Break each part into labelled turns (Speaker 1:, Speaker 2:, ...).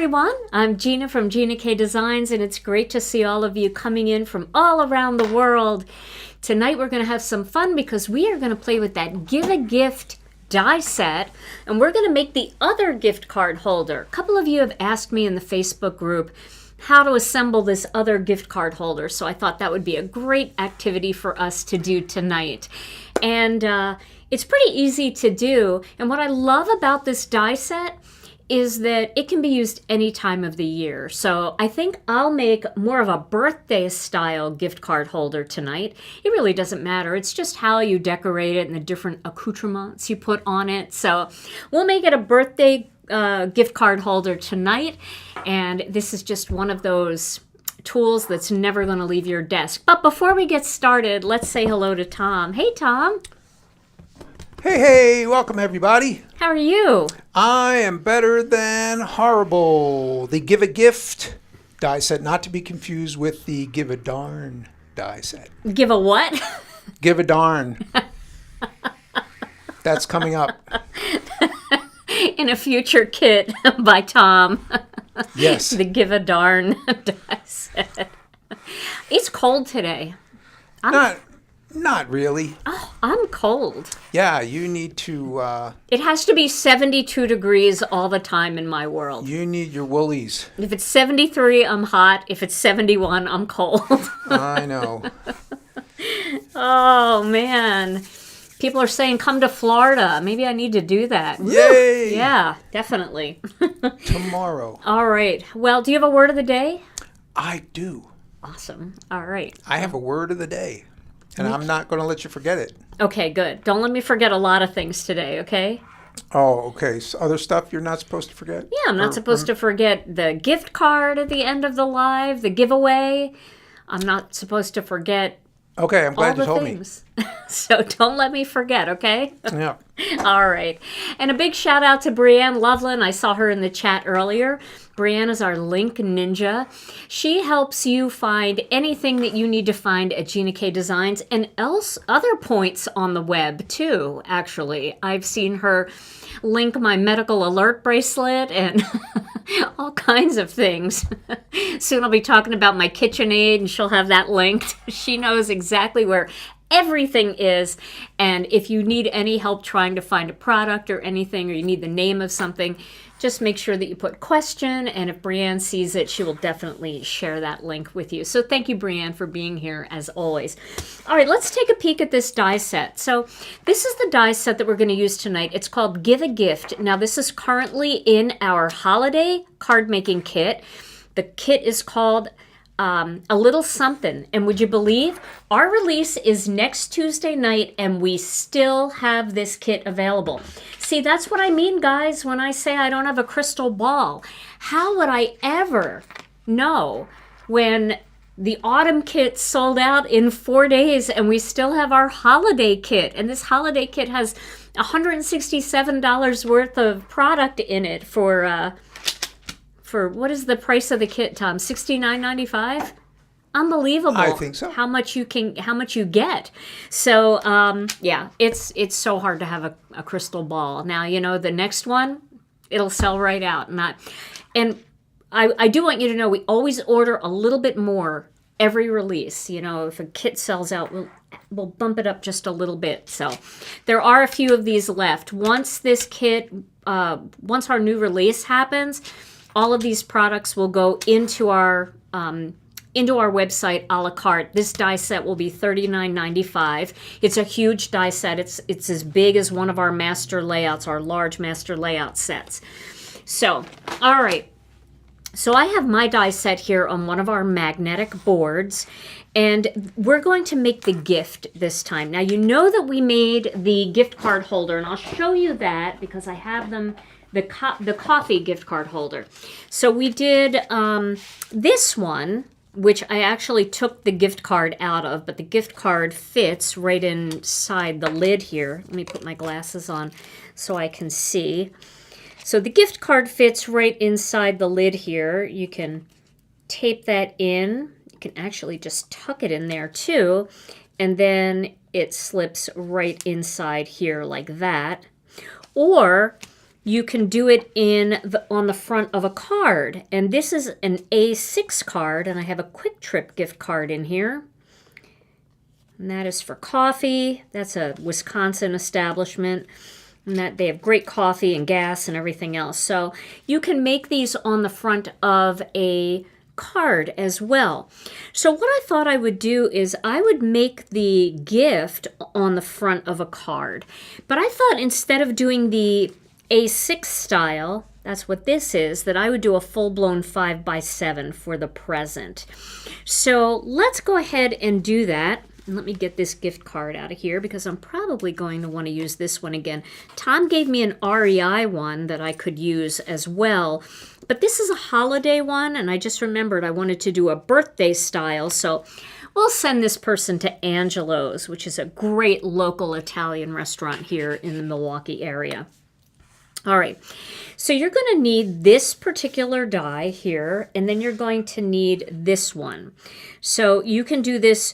Speaker 1: everyone. I'm Gina from Gina K Designs, and it's great to see all of you coming in from all around the world. Tonight we're going to have some fun because we are going to play with that Give a Gift die set, and we're going to make the other gift card holder. A couple of you have asked me in the Facebook group how to assemble this other gift card holder, so I thought that would be a great activity for us to do tonight. And it's pretty easy to do, and what I love about this die set is that it can be used any time of the year. So I think I'll make more of a birthday style gift card holder tonight. It really doesn't matter. It's just how you decorate it and the different accoutrements you put on it. So we'll make it a birthday gift card holder tonight. And this is just one of those tools that's never going to leave your desk. But before we get started, let's say hello to Tom. Hey, Tom.
Speaker 2: Hey, welcome everybody.
Speaker 1: How are you?
Speaker 2: I am better than horrible. The Give a Gift die set, not to be confused with the Give a Darn die set.
Speaker 1: Give a what?
Speaker 2: Give a Darn. That's coming up.
Speaker 1: In a future kit by Tom.
Speaker 2: Yes.
Speaker 1: The Give a Darn die set. It's cold today.
Speaker 2: Not really.
Speaker 1: Oh, I'm cold.
Speaker 2: Yeah, you need to...
Speaker 1: It has to be 72 degrees all the time in my world.
Speaker 2: You need your woolies.
Speaker 1: If it's 73, I'm hot. If it's 71, I'm cold.
Speaker 2: I know.
Speaker 1: Oh, man. People are saying come to Florida. Maybe I need to do that.
Speaker 2: Yay!
Speaker 1: Woo! Yeah, definitely.
Speaker 2: Tomorrow.
Speaker 1: All right. Well, do you have a word of the day?
Speaker 2: I do.
Speaker 1: Awesome. All right.
Speaker 2: I have a word of the day. And I'm not going to let you forget it.
Speaker 1: Okay, good. Don't let me forget a lot of things today, okay?
Speaker 2: Oh, okay. So other stuff you're not supposed to forget?
Speaker 1: Yeah, I'm not supposed to forget the gift card at the end of the live, the giveaway. I'm not supposed to forget
Speaker 2: Okay, I'm glad you told
Speaker 1: things. So don't let me forget, okay?
Speaker 2: Yeah.
Speaker 1: All right. And a big shout out to Brianne Loveland. I saw her in the chat earlier. Brianne is our link ninja. She helps you find anything that you need to find at Gina K Designs and other points on the web too, actually. I've seen her link my medical alert bracelet and all kinds of things. Soon I'll be talking about my KitchenAid and she'll have that linked. She knows exactly where everything is, and if you need any help trying to find a product or anything, or you need the name of something, just make sure that you put question, and if Brianne sees it, she will definitely share that link with you. So thank you, Brianne, for being here as always. All right, let's take a peek at this die set. So this is the die set that we're going to use tonight. It's called Give a Gift. Now this is currently in our holiday card making kit. The kit is called A Little Something, and would you believe our release is next Tuesday night and we still have this kit available. See, that's what I mean, guys, when I say I don't have a crystal ball. How would I ever know when the autumn kit sold out in 4 days and we still have our holiday kit? And this holiday kit has $167 worth of product in it for what is the price of the kit, Tom? $69.95? Unbelievable.
Speaker 2: I think so.
Speaker 1: How much you get. So yeah, it's so hard to have a crystal ball. Now, you know, the next one, it'll sell right out. And I do want you to know we always order a little bit more every release. You know, if a kit sells out, we'll bump it up just a little bit. So there are a few of these left. Once this kit, once our new release happens, all of these products will go into our website a la carte. This die set will be $39.95. It's a huge die set. It's as big as one of our master layouts, our large master layout sets. So, all right. So I have my die set here on one of our magnetic boards, and we're going to make the gift this time. Now, you know that we made the gift card holder, and I'll show you that because I have them. The coffee gift card holder. So we did this one, which I actually took the gift card out of, but the gift card fits right inside the lid here. Let me put my glasses on so I can see. So the gift card fits right inside the lid here. You can tape that in. You can actually just tuck it in there too, and then it slips right inside here like that. Or you can do it on the front of a card. And this is an A6 card, and I have a Quick Trip gift card in here. And that is for coffee. That's a Wisconsin establishment. And that they have great coffee and gas and everything else. So you can make these on the front of a card as well. So what I thought I would do is I would make the gift on the front of a card. But I thought instead of doing the A6 style, that's what this is, that I would do a full-blown 5x7 for the present. So let's go ahead and do that. And let me get this gift card out of here because I'm probably going to want to use this one again. Tom gave me an REI one that I could use as well. But this is a holiday one, and I just remembered I wanted to do a birthday style. So we'll send this person to Angelo's, which is a great local Italian restaurant here in the Milwaukee area. All right, so you're going to need this particular die here, and then you're going to need this one. So you can do this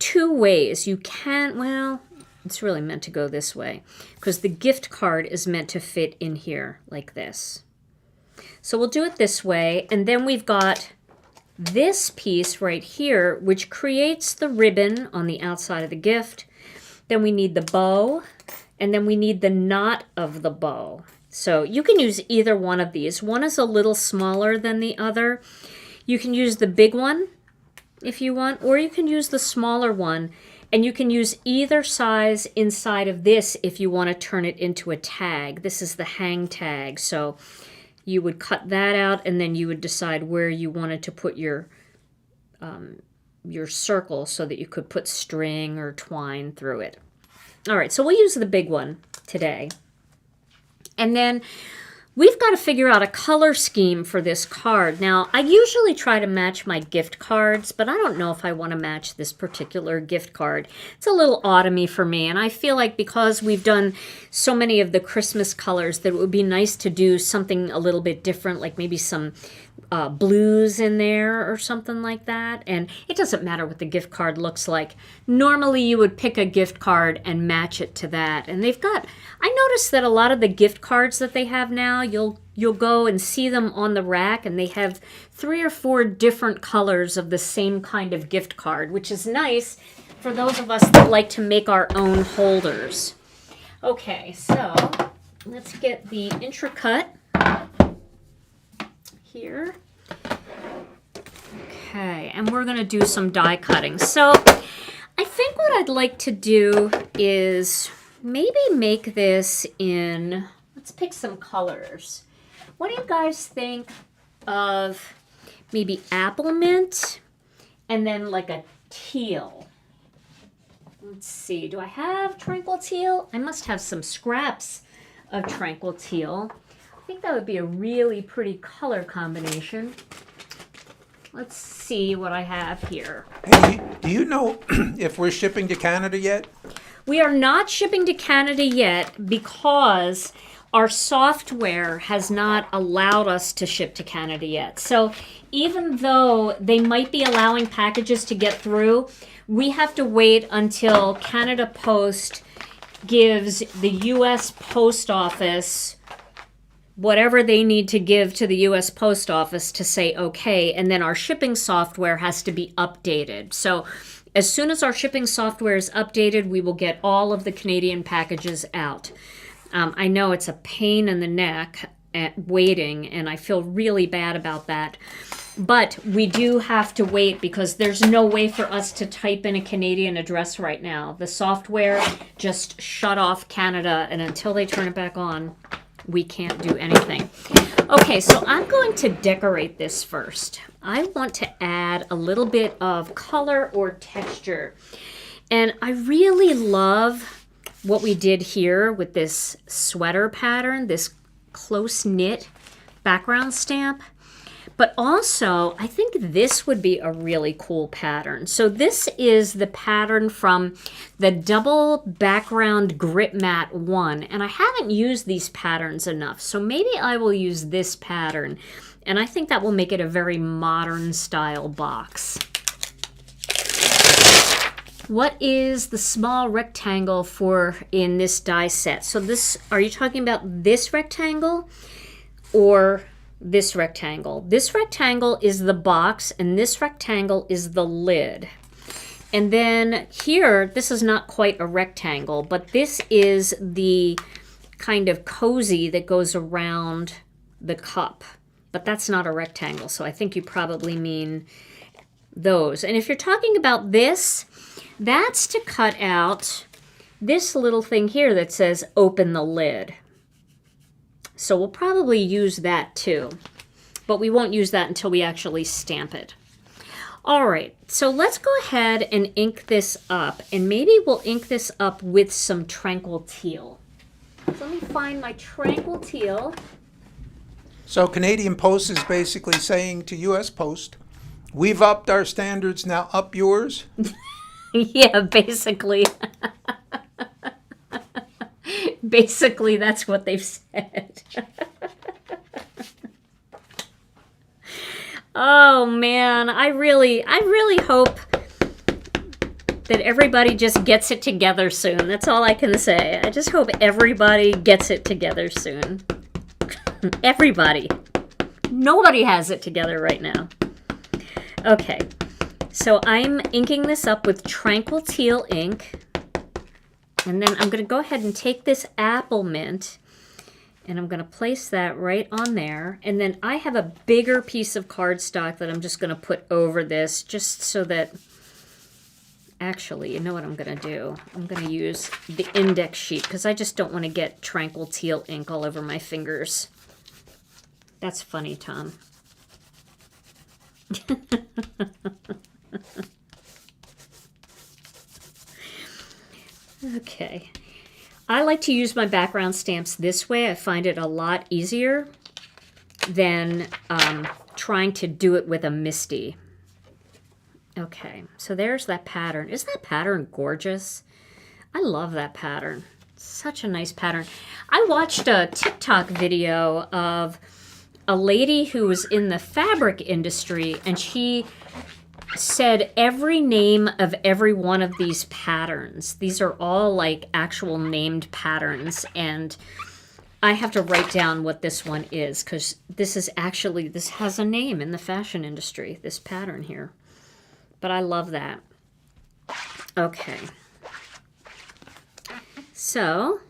Speaker 1: two ways. You can, well, it's really meant to go this way because the gift card is meant to fit in here like this. So we'll do it this way, and then we've got this piece right here, which creates the ribbon on the outside of the gift. Then we need the bow, and then we need the knot of the bow. So you can use either one of these. One is a little smaller than the other. You can use the big one if you want, or you can use the smaller one, and you can use either size inside of this if you want to turn it into a tag. This is the hang tag, so you would cut that out, and then you would decide where you wanted to put your circle so that you could put string or twine through it. All right, so we'll use the big one today. And then we've got to figure out a color scheme for this card. Now, I usually try to match my gift cards, but I don't know if I want to match this particular gift card. It's a little autumny for me, and I feel like because we've done so many of the Christmas colors that it would be nice to do something a little bit different, like maybe some blues in there or something like that. And it doesn't matter what the gift card looks like. Normally you would pick a gift card and match it to that. And they've got, I noticed that a lot of the gift cards that they have now, you'll go and see them on the rack, and they have 3 or 4 different colors of the same kind of gift card, which is nice for those of us that like to make our own holders. Okay, so let's get the intricate here. Okay, and we're going to do some die cutting. So I think what I'd like to do is maybe make this in, let's pick some colors. What do you guys think of maybe Applemint and then like a teal? Let's see, do I have Tranquil Teal? I must have some scraps of Tranquil Teal. I think that would be a really pretty color combination. Let's see what I have here.
Speaker 2: Hey, do you know if we're shipping to Canada yet?
Speaker 1: We are not shipping to Canada yet because our software has not allowed us to ship to Canada yet. So even though they might be allowing packages to get through, we have to wait until Canada Post gives the U.S. Post Office whatever they need to give to the U.S. Post Office to say okay, and then our shipping software has to be updated. So as soon as our shipping software is updated, we will get all of the Canadian packages out. I know it's a pain in the neck at waiting, and I feel really bad about that. But we do have to wait because there's no way for us to type in a Canadian address right now. The software just shut off Canada, and until they turn it back on, we can't do anything. Okay, so I'm going to decorate this first. I want to add a little bit of color or texture. And I really love what we did here with this sweater pattern, this close-knit background stamp. But also, I think this would be a really cool pattern. So this is the pattern from the Double Background Grip Mat 1. And I haven't used these patterns enough. So maybe I will use this pattern. And I think that will make it a very modern style box. What is the small rectangle for in this die set? So this, are you talking about this rectangle or this rectangle? This rectangle is the box and this rectangle is the lid. And then here, this is not quite a rectangle, but this is the kind of cozy that goes around the cup. But that's not a rectangle, so I think you probably mean those. And if you're talking about this, that's to cut out this little thing here that says open the lid. So we'll probably use that too, but we won't use that until we actually stamp it. All right, so let's go ahead and ink this up, and maybe we'll ink this up with some Tranquil Teal. So let me find my Tranquil Teal.
Speaker 2: So Canadian Post is basically saying to U.S. Post, we've upped our standards, now up yours.
Speaker 1: Yeah, basically. Basically, that's what they've said. Oh man, I really hope that everybody just gets it together soon. That's all I can say. I just hope everybody gets it together soon. Everybody. Nobody has it together right now. Okay, so I'm inking this up with Tranquil Teal ink. And then I'm going to go ahead and take this Applemint and I'm going to place that right on there. And then I have a bigger piece of cardstock that I'm just going to put over this just so that, actually, you know what I'm going to do? I'm going to use the index sheet because I just don't want to get Tranquil Teal ink all over my fingers. That's funny, Tom. Okay. I like to use my background stamps this way. I find it a lot easier than trying to do it with a MISTI. Okay, so there's that pattern. Isn't that pattern gorgeous? I love that pattern. Such a nice pattern. I watched a TikTok video of a lady who was in the fabric industry, and she said every name of every one of these patterns. These are all like actual named patterns, and I have to write down what this one is because this has a name in the fashion industry, this pattern here. But I love that. Okay. So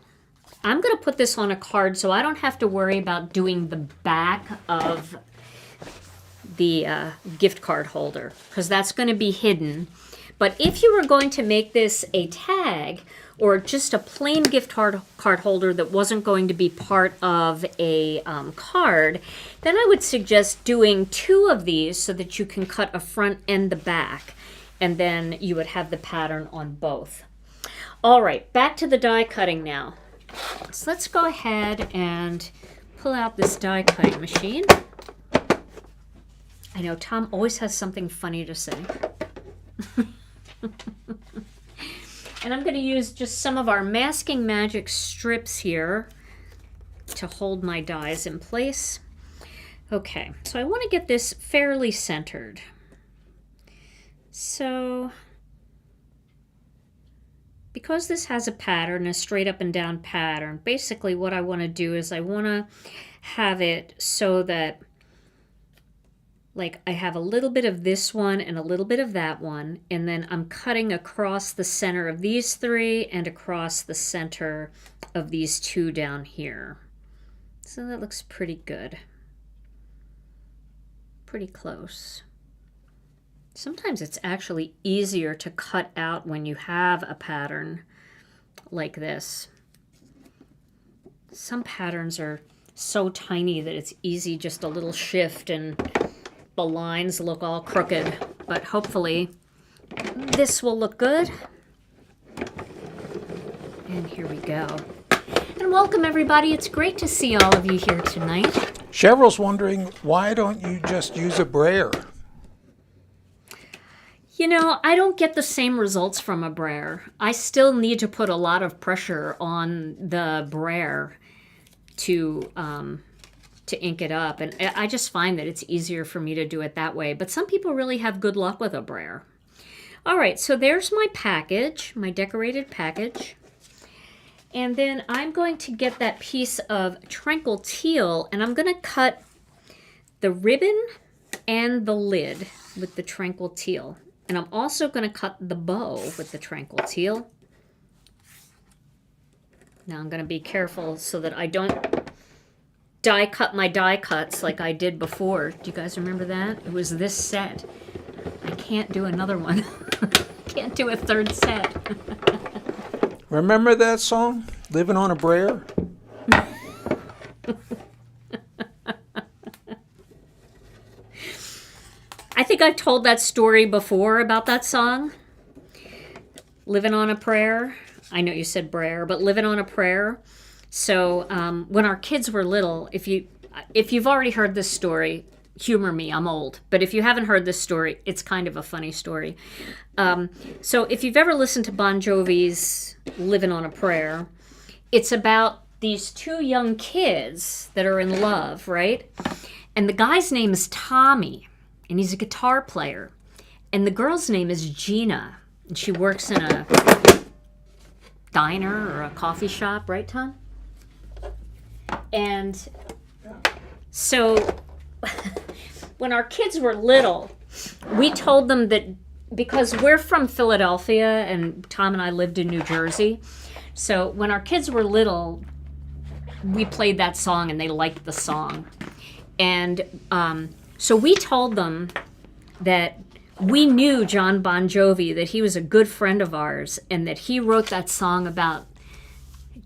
Speaker 1: I'm going to put this on a card so I don't have to worry about doing the back of the gift card holder because that's going to be hidden. But if you were going to make this a tag or just a plain gift card holder that wasn't going to be part of a card, then I would suggest doing 2 of these so that you can cut a front and the back, and then you would have the pattern on both. All right, back to the die cutting now. So let's go ahead and pull out this die cutting machine. I know Tom always has something funny to say. And I'm going to use just some of our Masking Magic strips here to hold my dies in place. Okay, so I want to get this fairly centered. So, because this has a pattern, a straight up and down pattern, basically what I want to do is I want to have it so that like I have a little bit of this one and a little bit of that one, and then I'm cutting across the center of these 3 and across the center of these 2 down here. So that looks pretty good. Pretty close. Sometimes it's actually easier to cut out when you have a pattern like this. Some patterns are so tiny that it's easy, just a little shift and the lines look all crooked, but hopefully this will look good. And here we go. And welcome everybody. It's great to see all of you here tonight.
Speaker 2: Cheryl's wondering, why don't you just use a brayer?
Speaker 1: You know, I don't get the same results from a brayer. I still need to put a lot of pressure on the brayer to ink it up, and I just find that it's easier for me to do it that way. But some people really have good luck with a brayer. All right, so there's my package, my decorated package. And then I'm going to get that piece of Tranquil Teal, and I'm going to cut the ribbon and the lid with the Tranquil Teal. And I'm also going to cut the bow with the Tranquil Teal. Now I'm going to be careful so that I don't die cut my die cuts like I did before. Do you guys remember that? It was this set. I can't do another one. Can't do a third set.
Speaker 2: Remember that song, Living on a Prayer?
Speaker 1: I think I've told that story before about that song. Living on a Prayer. I know you said Brer, but Living on a Prayer. So when our kids were little, if you've already heard this story, humor me, I'm old. But if you haven't heard this story, it's kind of a funny story. So if you've ever listened to Bon Jovi's Living on a Prayer, it's about these two young kids that are in love, right? And the guy's name is Tommy, and he's a guitar player. And the girl's name is Gina, and she works in a diner or a coffee shop, right, Tom? And so when our kids were little, we told them that because we're from Philadelphia and Tom and I lived in New Jersey, so when our kids were little, we played that song and they liked the song. And so we told them that we knew John Bon Jovi, that he was a good friend of ours, and that he wrote that song about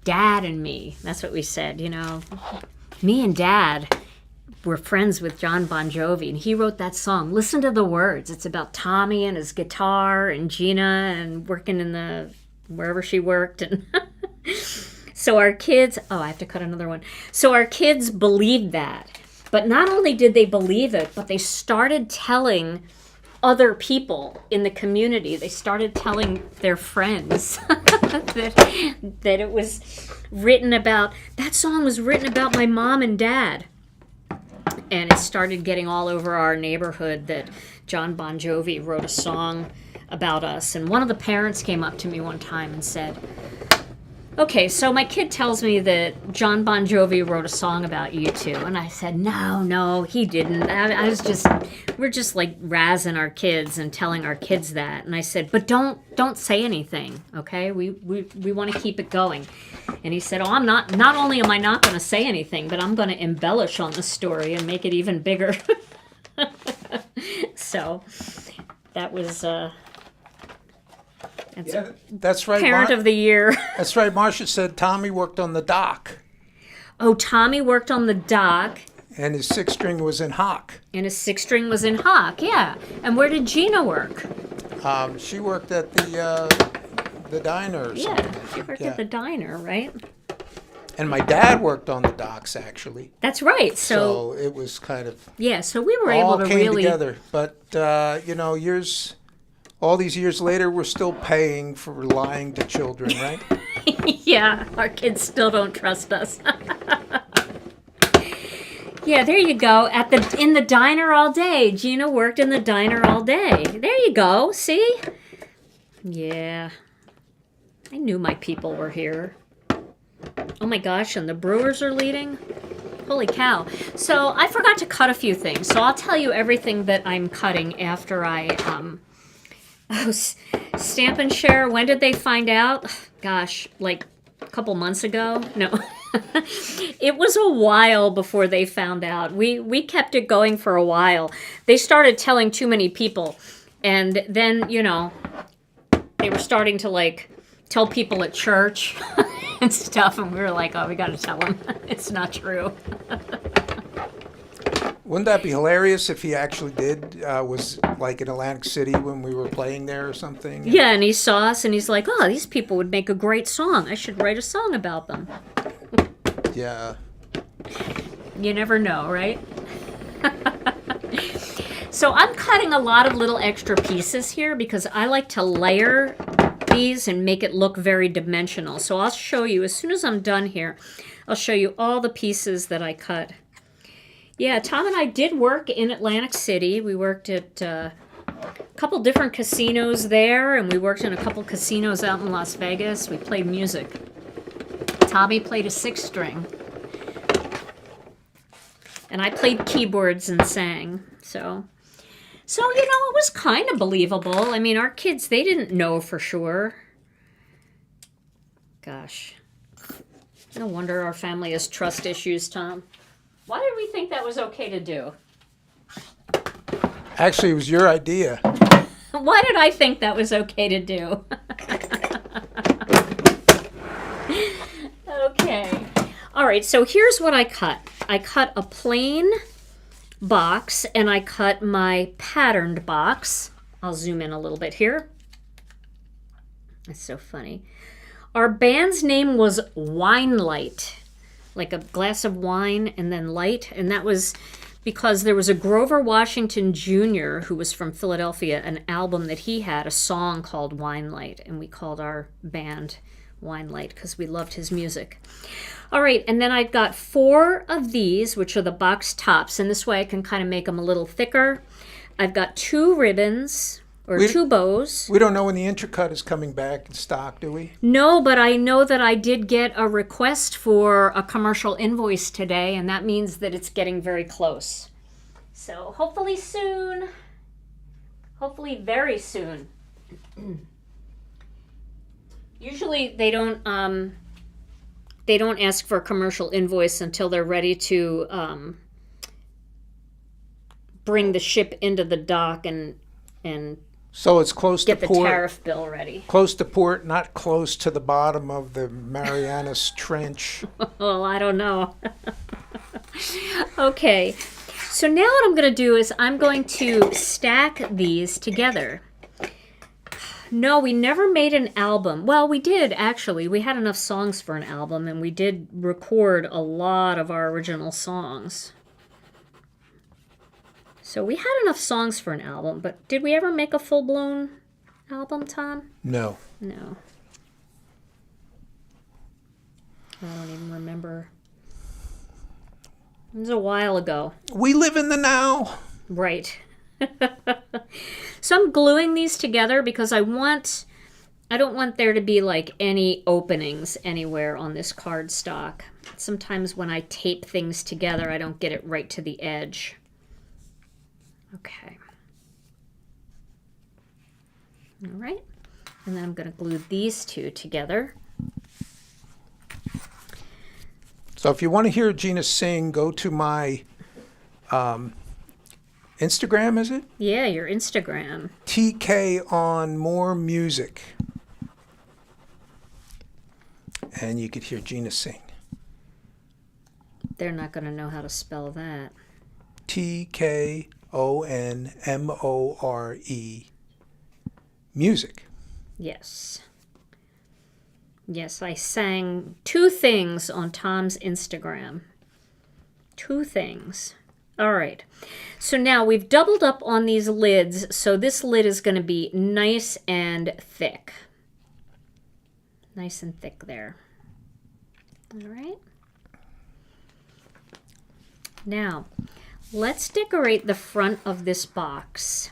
Speaker 1: Dad and me. That's what we said, you know. Me and Dad were friends with John Bon Jovi, and he wrote that song. Listen to the words. It's about Tommy and his guitar and Gina and working in the wherever she worked. And so our kids, I have to cut another one. So our kids believed that. But not only did they believe it, but they started telling other people in the community. They started telling their friends that it was written about, that song was written about my mom and dad. And it started getting all over our neighborhood that John Bon Jovi wrote a song about us. And one of the parents came up to me one time and said, okay, so my kid tells me that John Bon Jovi wrote a song about you two. And I said, no, he didn't. We're just like razzing our kids and telling our kids that. And I said, but don't say anything, okay? We want to keep it going. And he said, not only am I not going to say anything, but I'm going to embellish on the story and make it even bigger. So that was...
Speaker 2: That's right.
Speaker 1: Parent of the year.
Speaker 2: That's right. Marcia said Tommy worked on the dock.
Speaker 1: Oh, Tommy worked on the dock.
Speaker 2: And his six string was in hock.
Speaker 1: And his six string was in hock, yeah. And where did Gina work?
Speaker 2: She worked at the diner or something.
Speaker 1: Yeah, she worked at the diner, right?
Speaker 2: And my dad worked on the docks, actually.
Speaker 1: That's right. So
Speaker 2: it was kind of...
Speaker 1: Yeah, so we were able to
Speaker 2: all came
Speaker 1: really...
Speaker 2: together. But, all these years later, we're still paying for lying to children, right?
Speaker 1: Yeah, our kids still don't trust us. Yeah, there you go. In the diner all day. Gina worked in the diner all day. There you go. See? Yeah. I knew my people were here. Oh my gosh, and the Brewers are leading? Holy cow. So I forgot to cut a few things. So I'll tell you everything that I'm cutting after I... Stamp and Share, when did they find out? Gosh, like a couple months ago? No. It was a while before they found out. We kept it going for a while. They started telling too many people. And then, they were starting to, tell people at church and stuff. And we were like, oh, we got to tell them. It's not true.
Speaker 2: Wouldn't that be hilarious if he actually was like in Atlantic City when we were playing there or something?
Speaker 1: Yeah, and he saw us and he's like, oh, these people would make a great song. I should write a song about them.
Speaker 2: Yeah.
Speaker 1: You never know, right? So I'm cutting a lot of little extra pieces here because I like to layer these and make it look very dimensional. So I'll show you, as soon as I'm done here, I'll show you all the pieces that I cut. Yeah, Tom and I did work in Atlantic City. We worked at couple different casinos there, and we worked in a couple casinos out in Las Vegas. We played music. Tommy played a 6-string. And I played keyboards and sang. So, it was kind of believable. I mean, our kids, they didn't know for sure. Gosh. No wonder our family has trust issues, Tom. Why did we think that was okay to do?
Speaker 2: Actually, it was your idea.
Speaker 1: Why did I think that was okay to do? Okay. All right, so here's what I cut. I cut a plain box, and I cut my patterned box. I'll zoom in a little bit here. That's so funny. Our band's name was Wine Light, like a glass of wine and then light, and that was because there was a Grover Washington Jr. who was from Philadelphia, an album that he had, a song called Wine Light, and we called our band Wine Light because we loved his music. All right, and then I've got 4 of these, which are the box tops, and this way I can kind of make them a little thicker. I've got 2 ribbons, or 2 bows.
Speaker 2: We don't know when the intercut is coming back in stock, do we?
Speaker 1: No, but I know that I did get a request for a commercial invoice today, and that means that it's getting very close. So hopefully soon. Hopefully very soon. Usually they don't ask for a commercial invoice until they're ready to bring the ship into the dock and
Speaker 2: so it's close
Speaker 1: get
Speaker 2: to
Speaker 1: the
Speaker 2: port.
Speaker 1: tariff bill ready.
Speaker 2: Close to port, not close to the bottom of the Marianas Trench.
Speaker 1: Well, I don't know. Okay, so now what I'm going to do is I'm going to stack these together. No, we never made an album. Well, we did, actually. We had enough songs for an album, and we did record a lot of our original songs. So we had enough songs for an album, but did we ever make a full-blown album, Tom?
Speaker 2: No.
Speaker 1: No. I don't even remember. It was a while ago.
Speaker 2: We live in the now.
Speaker 1: Right. So I'm gluing these together because I don't want there to be like any openings anywhere on this cardstock. Sometimes when I tape things together, I don't get it right to the edge. Okay. All right. And then I'm going to glue these 2 together.
Speaker 2: So if you want to hear Gina sing, go to my Instagram, is it?
Speaker 1: Yeah, your Instagram.
Speaker 2: TK on More Music. And you could hear Gina sing.
Speaker 1: They're not going to know how to spell that.
Speaker 2: TKONMORE. Music.
Speaker 1: Yes. Yes, I sang 2 things on Tom's Instagram. 2 things. All right. So now we've doubled up on these lids, so this lid is going to be nice and thick. Nice and thick there. All right. Now, let's decorate the front of this box.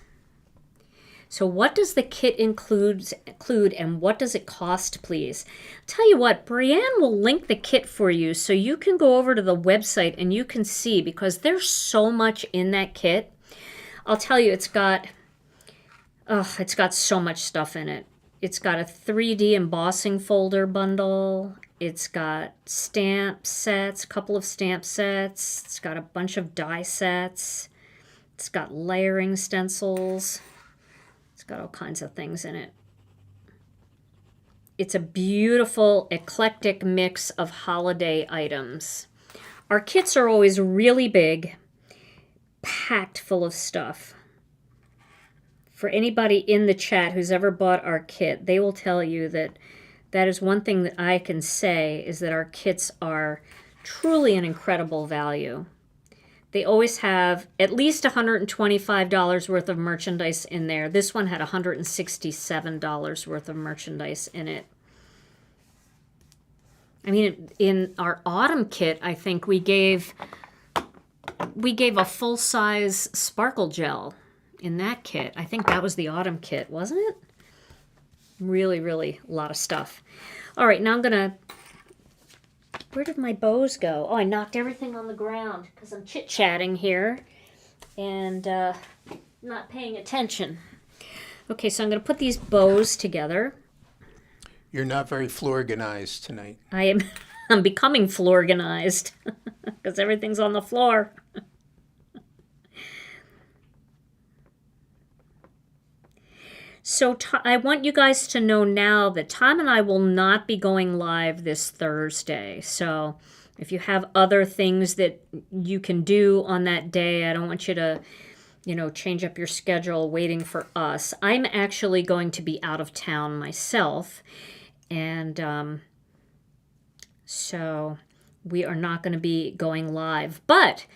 Speaker 1: So what does the kit include and what does it cost, please? Tell you what, Brianne will link the kit for you so you can go over to the website and you can see, because there's so much in that kit. I'll tell you, it's got so much stuff in it. It's got a 3D embossing folder bundle. It's got stamp sets, a couple of stamp sets. It's got a bunch of die sets. It's got layering stencils. It's got all kinds of things in it. It's a beautiful, eclectic mix of holiday items. Our kits are always really big, packed full of stuff. For anybody in the chat who's ever bought our kit, they will tell you that that is one thing that I can say, is that our kits are truly an incredible value. They always have at least $125 worth of merchandise in there. This one had $167 worth of merchandise in it. I mean, in our autumn kit, I think we gave a full-size sparkle gel. in that kit. I think that was the autumn kit, wasn't it? Really, really a lot of stuff. All right, now I'm going to... Where did my bows go? Oh, I knocked everything on the ground because I'm chit-chatting here and not paying attention. Okay, so I'm going to put these bows together.
Speaker 2: You're not very floor-organized tonight.
Speaker 1: I'm becoming floor-organized because everything's on the floor. So I want you guys to know now that Tom and I will not be going live this Thursday. So if you have other things that you can do on that day, I don't want you to, change up your schedule waiting for us. I'm actually going to be out of town myself. And so we are not going to be going live. But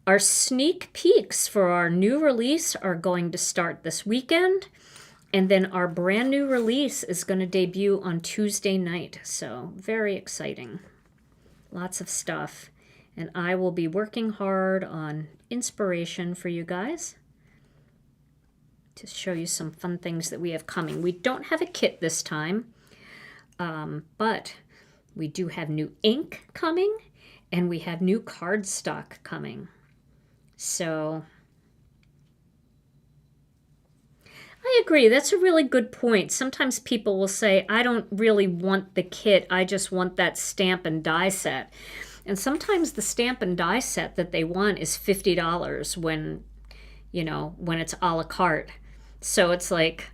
Speaker 1: our sneak peeks for our new release are going to start this weekend. And then our brand new release is going to debut on Tuesday night. So very exciting. Lots of stuff. And I will be working hard on inspiration for you guys to show you some fun things that we have coming. We don't have a kit this time, but we do have new ink coming and we have new cardstock coming. So... I agree. That's a really good point. Sometimes people will say, I don't really want the kit. I just want that stamp and die set. And sometimes the stamp and die set that they want is $50 when it's a la carte. So it's like,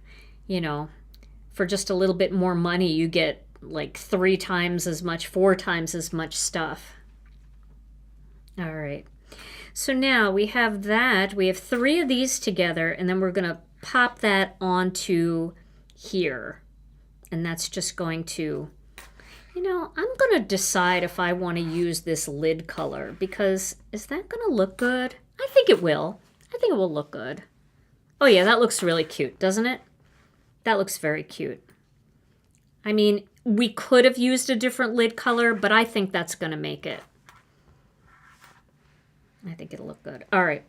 Speaker 1: for just a little bit more money, you get like 3 times as much, 4 times as much stuff. All right. So now we have that. We have 3 of these together, and then we're going to pop that onto here. And that's just going to, I'm going to decide if I want to use this lid color, because is that going to look good? I think it will. I think it will look good. Oh yeah, that looks really cute, doesn't it? That looks very cute. I mean, we could have used a different lid color, but I think that's going to make it. I think it'll look good. All right.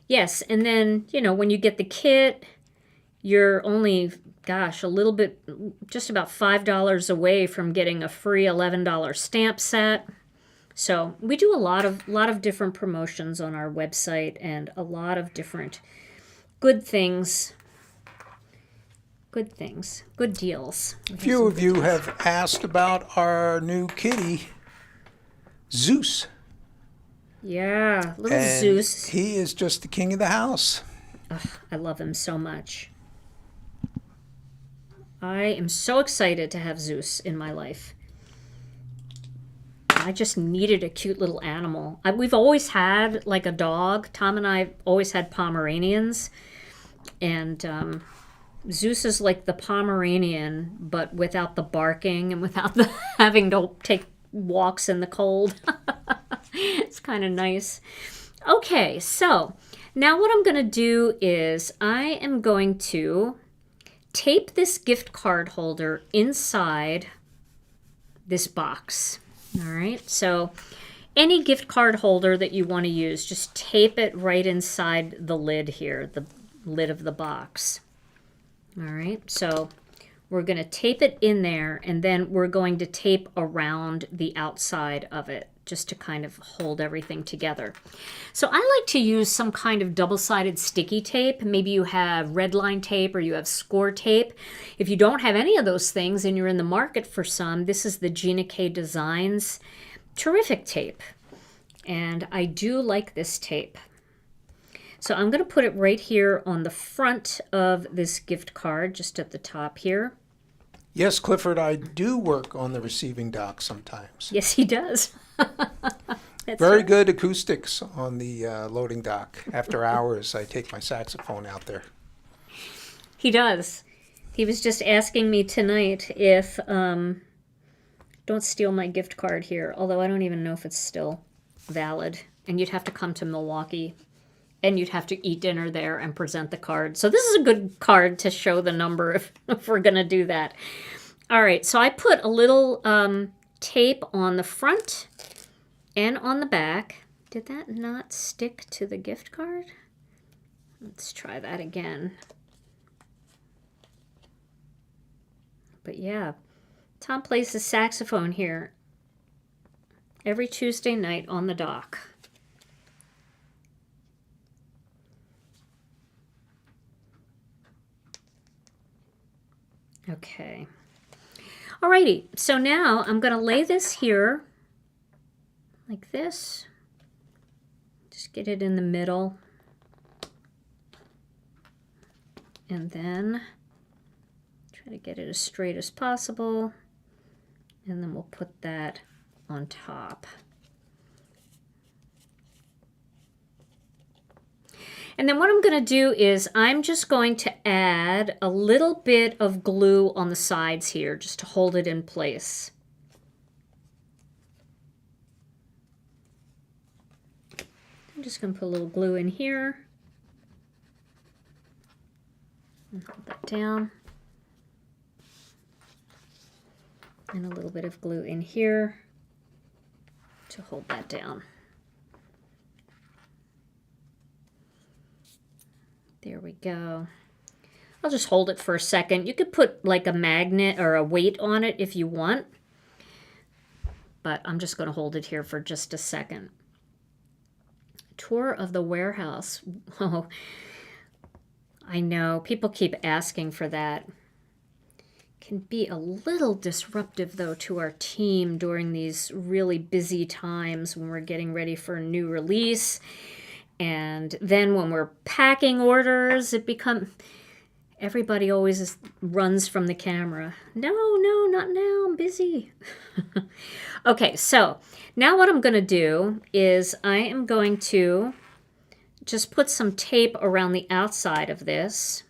Speaker 1: Yes, and then, when you get the kit, you're only, a little bit, just about $5 away from getting a free $11 stamp set. So we do a lot of different promotions on our website and a lot of different good things. Good deals.
Speaker 2: A few of you have asked about our new kitty, Zeus.
Speaker 1: Yeah, little Zeus.
Speaker 2: He is just the king of the house.
Speaker 1: Ugh, I love him so much. I am so excited to have Zeus in my life. I just needed a cute little animal. We've always had like a dog. Tom and I always had Pomeranians. And Zeus is like the Pomeranian, but without the barking and without the having to take walks in the cold. It's kind of nice. Okay, so now what I'm going to do is I am going to tape this gift card holder inside this box. All right, so any gift card holder that you want to use, just tape it right inside the lid here, the lid of the box. All right, so we're going to tape it in there, and then we're going to tape around the outside of it just to kind of hold everything together. So I like to use some kind of double-sided sticky tape. Maybe you have red line tape or you have score tape. If you don't have any of those things and you're in the market for some, this is the Gina K Designs terrific tape. And I do like this tape. So I'm going to put it right here on the front of this gift card, just at the top here.
Speaker 2: Yes, Clifford, I do work on the receiving dock sometimes.
Speaker 1: Yes, he does.
Speaker 2: Very good acoustics on the loading dock. After hours, I take my saxophone out there.
Speaker 1: He does. He was just asking me tonight if, don't steal my gift card here, although I don't even know if it's still valid. And you'd have to come to Milwaukee, and you'd have to eat dinner there and present the card. So this is a good card to show the number if we're going to do that. All right, so I put a little tape on the front and on the back. Did that not stick to the gift card? Let's try that again. But yeah, Tom plays the saxophone here every Tuesday night on the dock. Okay. Alrighty, so now I'm going to lay this here like this. Just get it in the middle. And then try to get it as straight as possible. And then we'll put that on top. And then what I'm going to do is I'm just going to add a little bit of glue on the sides here just to hold it in place. I'm just going to put a little glue in here. And hold that down. And a little bit of glue in here to hold that down. There we go. I'll just hold it for a second. You could put like a magnet or a weight on it if you want, but I'm just going to hold it here for just a second. Tour of the warehouse. Oh, I know. People keep asking for that. Can be a little disruptive, though, to our team during these really busy times when we're getting ready for a new release. And then when we're packing orders, everybody always runs from the camera. No, not now, I'm busy. Okay, so now what I'm going to do is I am going to just put some tape around the outside of this.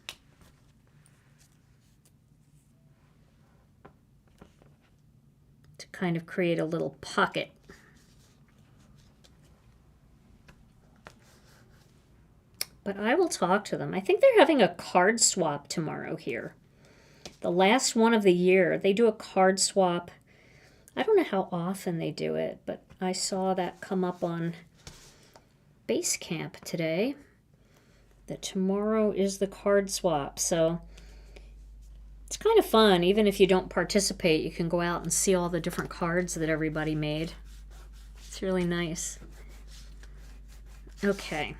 Speaker 1: To kind of create a little pocket. But I will talk to them. I think they're having a card swap tomorrow here. The last one of the year. They do a card swap. I don't know how often they do it, but I saw that come up on Basecamp today. That tomorrow is the card swap. So it's kind of fun. Even if you don't participate, you can go out and see all the different cards that everybody made. It's really nice. Okay.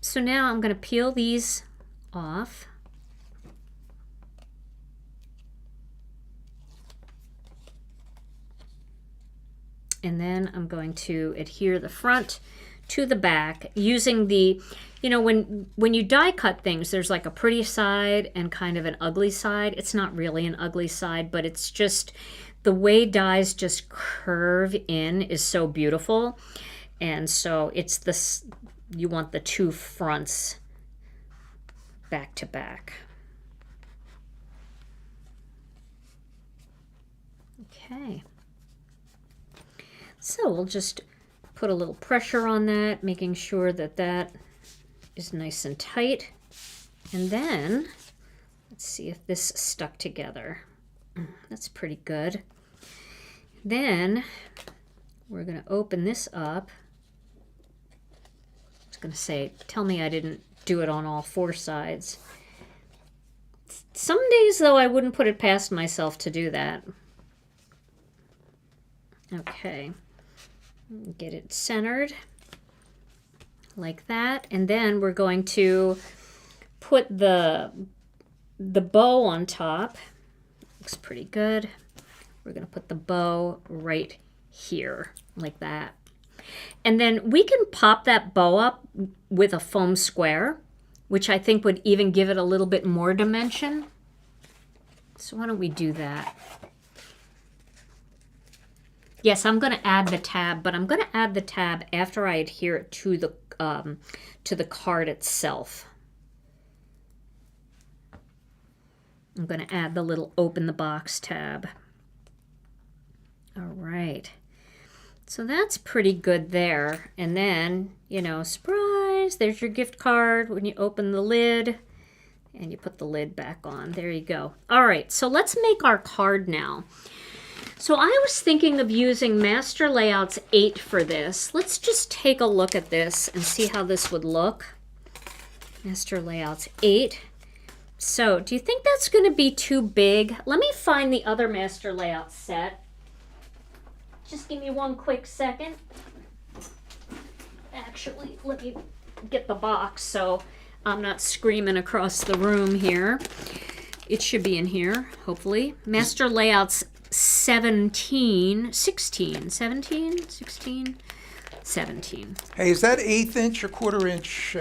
Speaker 1: So now I'm going to peel these off. And then I'm going to adhere the front to the back using the, you know, when you die cut things, there's like a pretty side and kind of an ugly side. It's not really an ugly side, but it's just the way dies just curve in is so beautiful. And so it's this, you want the two fronts back to back. Okay. So we'll just put a little pressure on that, making sure that that is nice and tight. And then, let's see if this stuck together. That's pretty good. Then we're going to open this up. I was going to say, tell me I didn't do it on all four sides. Some days, though, I wouldn't put it past myself to do that. Okay. Get it centered like that. And then we're going to put the bow on top. Looks pretty good. We're going to put the bow right here like that. And then we can pop that bow up with a foam square, which I think would even give it a little bit more dimension. So why don't we do that? Yes, I'm going to add the tab, but I'm going to add the tab after I adhere it to the card itself. I'm going to add the little open the box tab. All right. So that's pretty good there. And then, you know, surprise, there's your gift card when you open the lid and you put the lid back on. There you go. All right, so let's make our card now. So I was thinking of using Master Layouts 8 for this. Let's just take a look at this and see how this would look. Master Layouts 8. So do you think that's going to be too big? Let me find the other Master Layout set. Just give me one quick second. Actually, let me get the box so I'm not screaming across the room here. It should be in here, hopefully. Master Layouts 17.
Speaker 2: Hey, is that 1/8 inch or 1/4 inch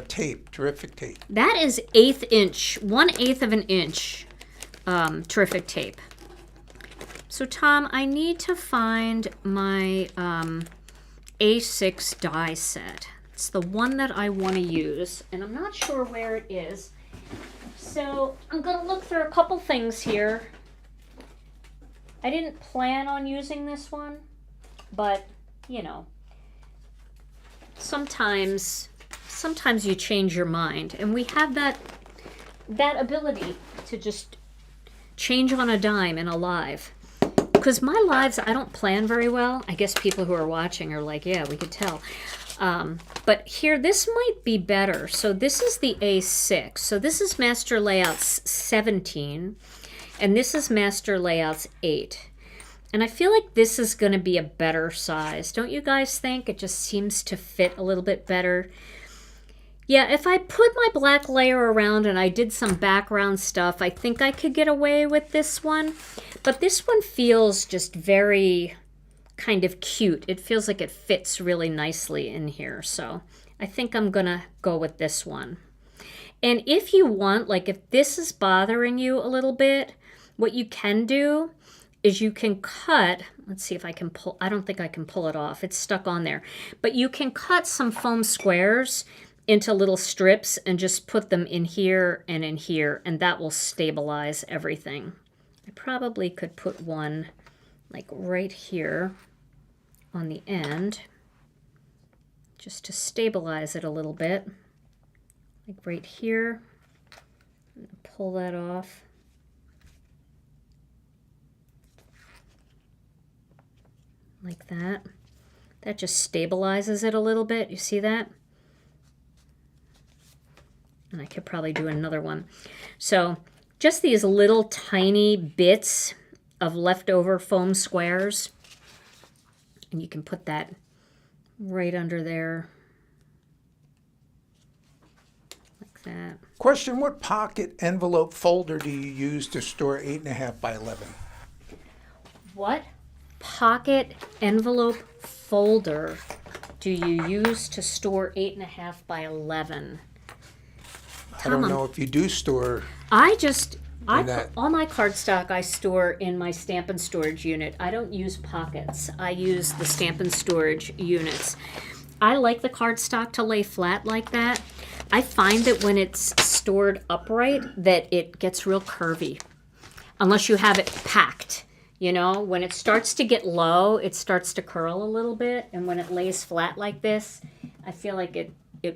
Speaker 2: tape? Terrific tape.
Speaker 1: That is 1/8 inch, 1/8 of an inch terrific tape. So Tom, I need to find my A6 die set. It's the one that I want to use, and I'm not sure where it is. So I'm going to look through a couple things here. I didn't plan on using this one, but, you know, sometimes you change your mind, and we have that ability to just change on a dime in a live. Because my lives, I don't plan very well. I guess people who are watching are like, yeah, we could tell. But here, this might be better. So this is the A6. So this is Master Layouts 17. And this is Master Layouts 8. And I feel like this is going to be a better size. Don't you guys think? It just seems to fit a little bit better. Yeah, if I put my black layer around and I did some background stuff, I think I could get away with this one. But this one feels just very kind of cute. It feels like it fits really nicely in here. So I think I'm going to go with this one. And if you want, like if this is bothering you a little bit, what you can do is you can cut, let's see if I can pull, I don't think I can pull it off. It's stuck on there. But you can cut some foam squares into little strips and just put them in here, and that will stabilize everything. I probably could put one like right here on the end just to stabilize it a little bit. Like right here. Pull that off. Like that. That just stabilizes it a little bit. You see that? And I could probably do another one. So just these little tiny bits of leftover foam squares. And you can put that right under there. Like that.
Speaker 2: Question, what pocket envelope folder do you use to store 8.5 by 11?
Speaker 1: What pocket envelope folder do you use to store 8.5 by 11?
Speaker 2: I don't know if you do store.
Speaker 1: All my cardstock I store in my Stampin' Storage unit. I don't use pockets. I use the Stampin' Storage units. I like the cardstock to lay flat like that. I find that when it's stored upright that it gets real curvy. Unless you have it packed. You know, when it starts to get low, it starts to curl a little bit. And when it lays flat like this, I feel like it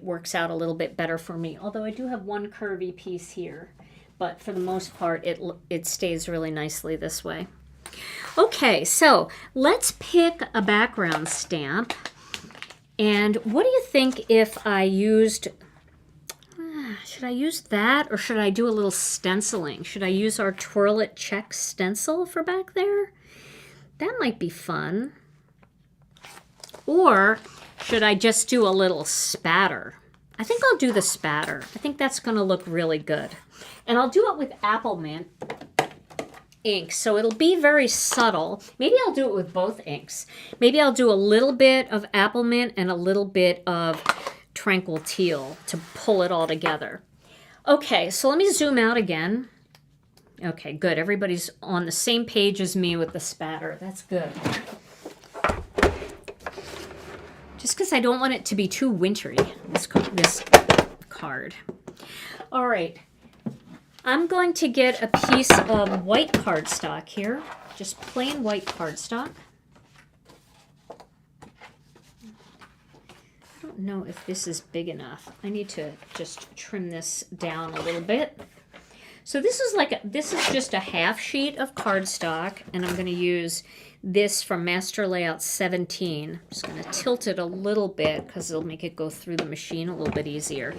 Speaker 1: works out a little bit better for me. Although I do have one curvy piece here. But for the most part, it stays really nicely this way. Okay, so let's pick a background stamp. And what do you think if I used... should I use that, or should I do a little stenciling? Should I use our Twirl It Check stencil for back there? That might be fun. Or should I just do a little spatter? I think I'll do the spatter. I think that's going to look really good. And I'll do it with Applemint ink, so it'll be very subtle. Maybe I'll do it with both inks. Maybe I'll do a little bit of Applemint and a little bit of Tranquil Teal to pull it all together. Okay, so let me zoom out again. Okay, good. Everybody's on the same page as me with the spatter. That's good. Just because I don't want it to be too wintry, this card. All right. I'm going to get a piece of white cardstock here. Just plain white cardstock. I don't know if this is big enough. I need to just trim this down a little bit. So this is just a half sheet of cardstock, and I'm going to use this from Master Layout 17. I'm just going to tilt it a little bit because it'll make it go through the machine a little bit easier.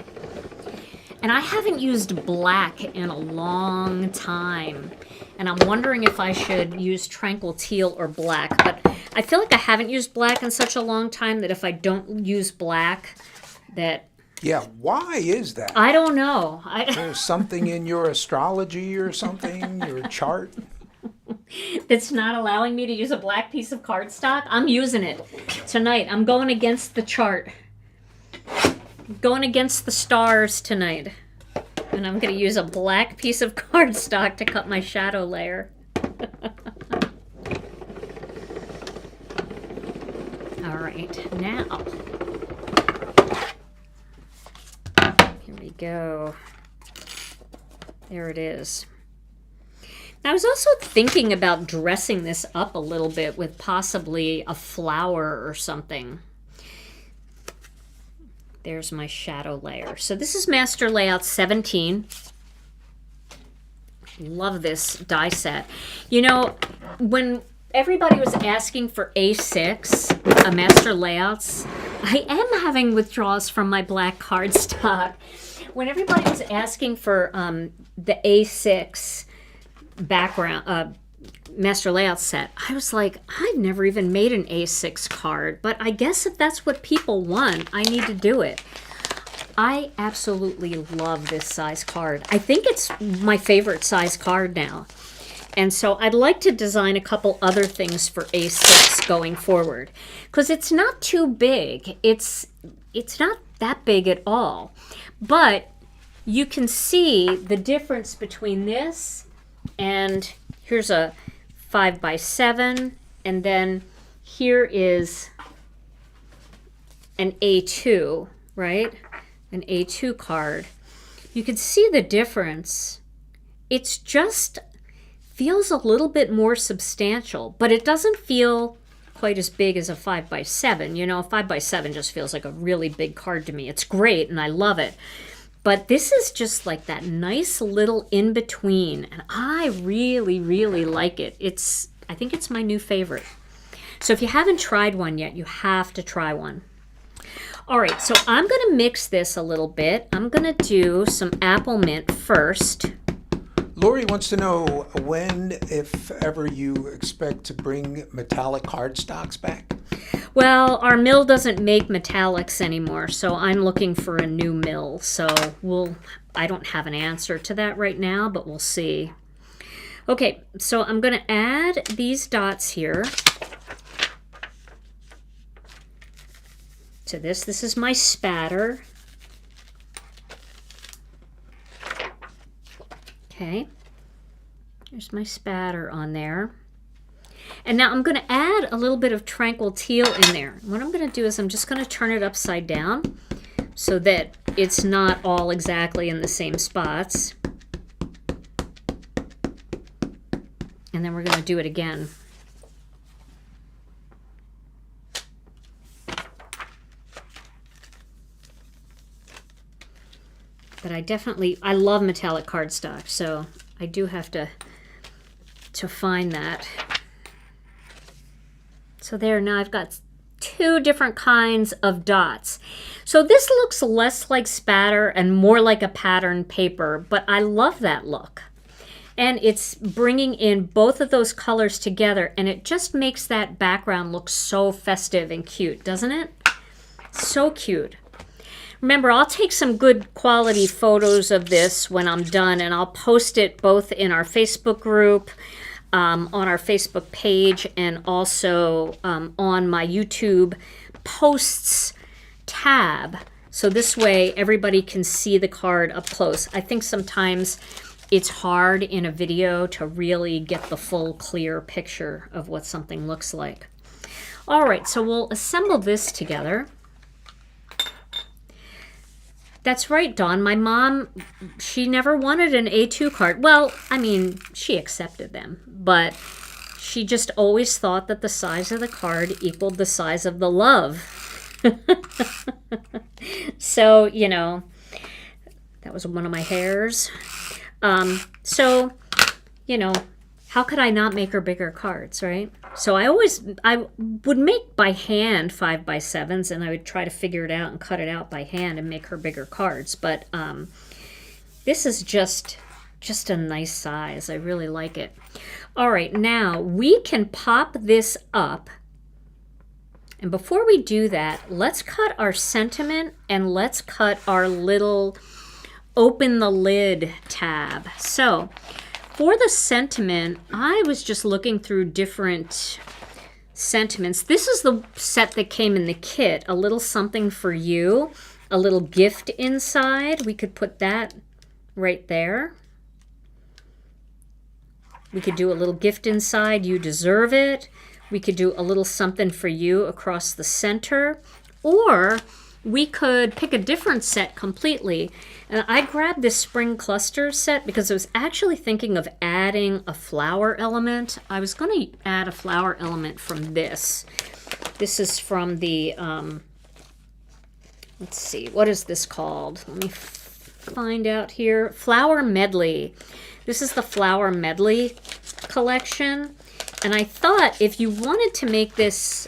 Speaker 1: And I haven't used black in a long time, and I'm wondering if I should use Tranquil Teal or black, but I feel like I haven't used black in such a long time that if I don't use black, that...
Speaker 2: Yeah, why is that?
Speaker 1: I don't know.
Speaker 2: There's something in your astrology or something, your chart?
Speaker 1: That's not allowing me to use a black piece of cardstock. I'm using it tonight. I'm going against the chart. Going against the stars tonight. And I'm going to use a black piece of cardstock to cut my shadow layer. All right, now. Here we go. There it is. Now, I was also thinking about dressing this up a little bit with possibly a flower or something. There's my shadow layer. So this is Master Layout 17. Love this die set. You know, when everybody was asking for A6 Master Layouts, I am having withdrawals from my black cardstock. When everybody was asking for the A6 background Master Layout set, I was like, I've never even made an A6 card, but I guess if that's what people want, I need to do it. I absolutely love this size card. I think it's my favorite size card now. And so I'd like to design a couple other things for A6 going forward, because it's not too big. It's not that big at all. But you can see the difference between this and here's a 5x7, and then here is an A2, right? An A2 card. You can see the difference. It's just feels a little bit more substantial, but it doesn't feel quite as big as a 5x7. You know, a 5x7 just feels like a really big card to me. It's great and I love it. But this is just like that nice little in-between, and I really, really like it. I think it's my new favorite. So if you haven't tried one yet, you have to try one. All right, so I'm going to mix this a little bit. I'm going to do some Applemint first.
Speaker 2: Lori wants to know when, if ever, you expect to bring metallic cardstocks back.
Speaker 1: Well, our mill doesn't make metallics anymore, so I'm looking for a new mill. So I don't have an answer to that right now, but we'll see. Okay, so I'm going to add these dots here to this. This is my spatter. Okay, there's my spatter on there. And now I'm going to add a little bit of Tranquil Teal in there. What I'm going to do is I'm just going to turn it upside down so that it's not all exactly in the same spots. And then we're going to do it again. But I love metallic cardstock, so I do have to find that. So there, now I've got two different kinds of dots. So this looks less like spatter and more like a pattern paper, but I love that look. And it's bringing in both of those colors together, and it just makes that background look so festive and cute, doesn't it? So cute. Remember, I'll take some good quality photos of this when I'm done, and I'll post it both in our Facebook group, on our Facebook page, and also on my YouTube posts tab. So this way everybody can see the card up close. I think sometimes it's hard in a video to really get the full clear picture of what something looks like. All right, so we'll assemble this together. That's right, Dawn. My mom, she never wanted an A2 card. Well, I mean, she accepted them, but she just always thought that the size of the card equaled the size of the love. So, you know, that was one of my hairs. So, you know, how could I not make her bigger cards, right? So I would make by hand 5x7s, and I would try to figure it out and cut it out by hand and make her bigger cards. But this is just a nice size. I really like it. All right, now we can pop this up. And before we do that, let's cut our sentiment and let's cut our little open the lid tab. So for the sentiment, I was just looking through different sentiments. This is the set that came in the kit, a little something for you, a little gift inside. We could put that right there. We could do a little gift inside, you deserve it. We could do a little something for you across the center, or we could pick a different set completely. And I grabbed this spring clusters set because I was actually thinking of adding a flower element. I was going to add a flower element from this. This is from the, let's see, what is this called? Let me find out here. Flower Medley. This is the Flower Medley collection. And I thought if you wanted to make this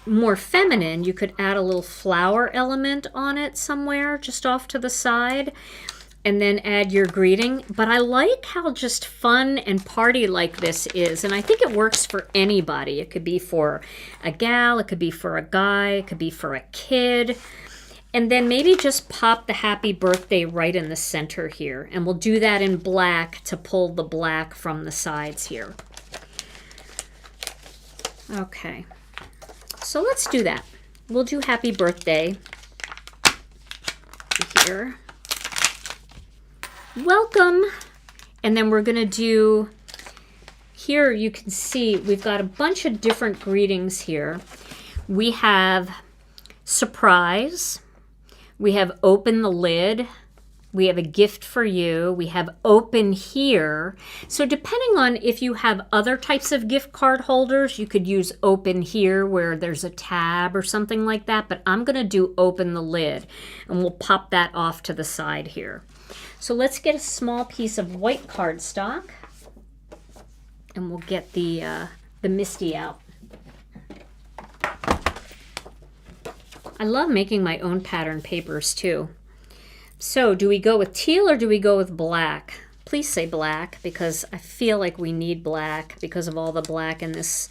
Speaker 1: more feminine, you could add a little flower element on it somewhere just off to the side and then add your greeting. But I like how just fun and party like this is, and I think it works for anybody. It could be for a gal, it could be for a guy, it could be for a kid. And then maybe just pop the happy birthday right in the center here, and we'll do that in black to pull the black from the sides here. Okay, so let's do that. We'll do happy birthday here. Welcome. And then we're going to do, here you can see we've got a bunch of different greetings here. We have surprise. We have open the lid. We have a gift for you. We have open here. So depending on if you have other types of gift card holders, you could use open here where there's a tab or something like that. But I'm going to do open the lid, and we'll pop that off to the side here. So let's get a small piece of white cardstock, and we'll get the Misty out. I love making my own pattern papers too. So do we go with teal or do we go with black? Please say black, because I feel like we need black because of all the black in this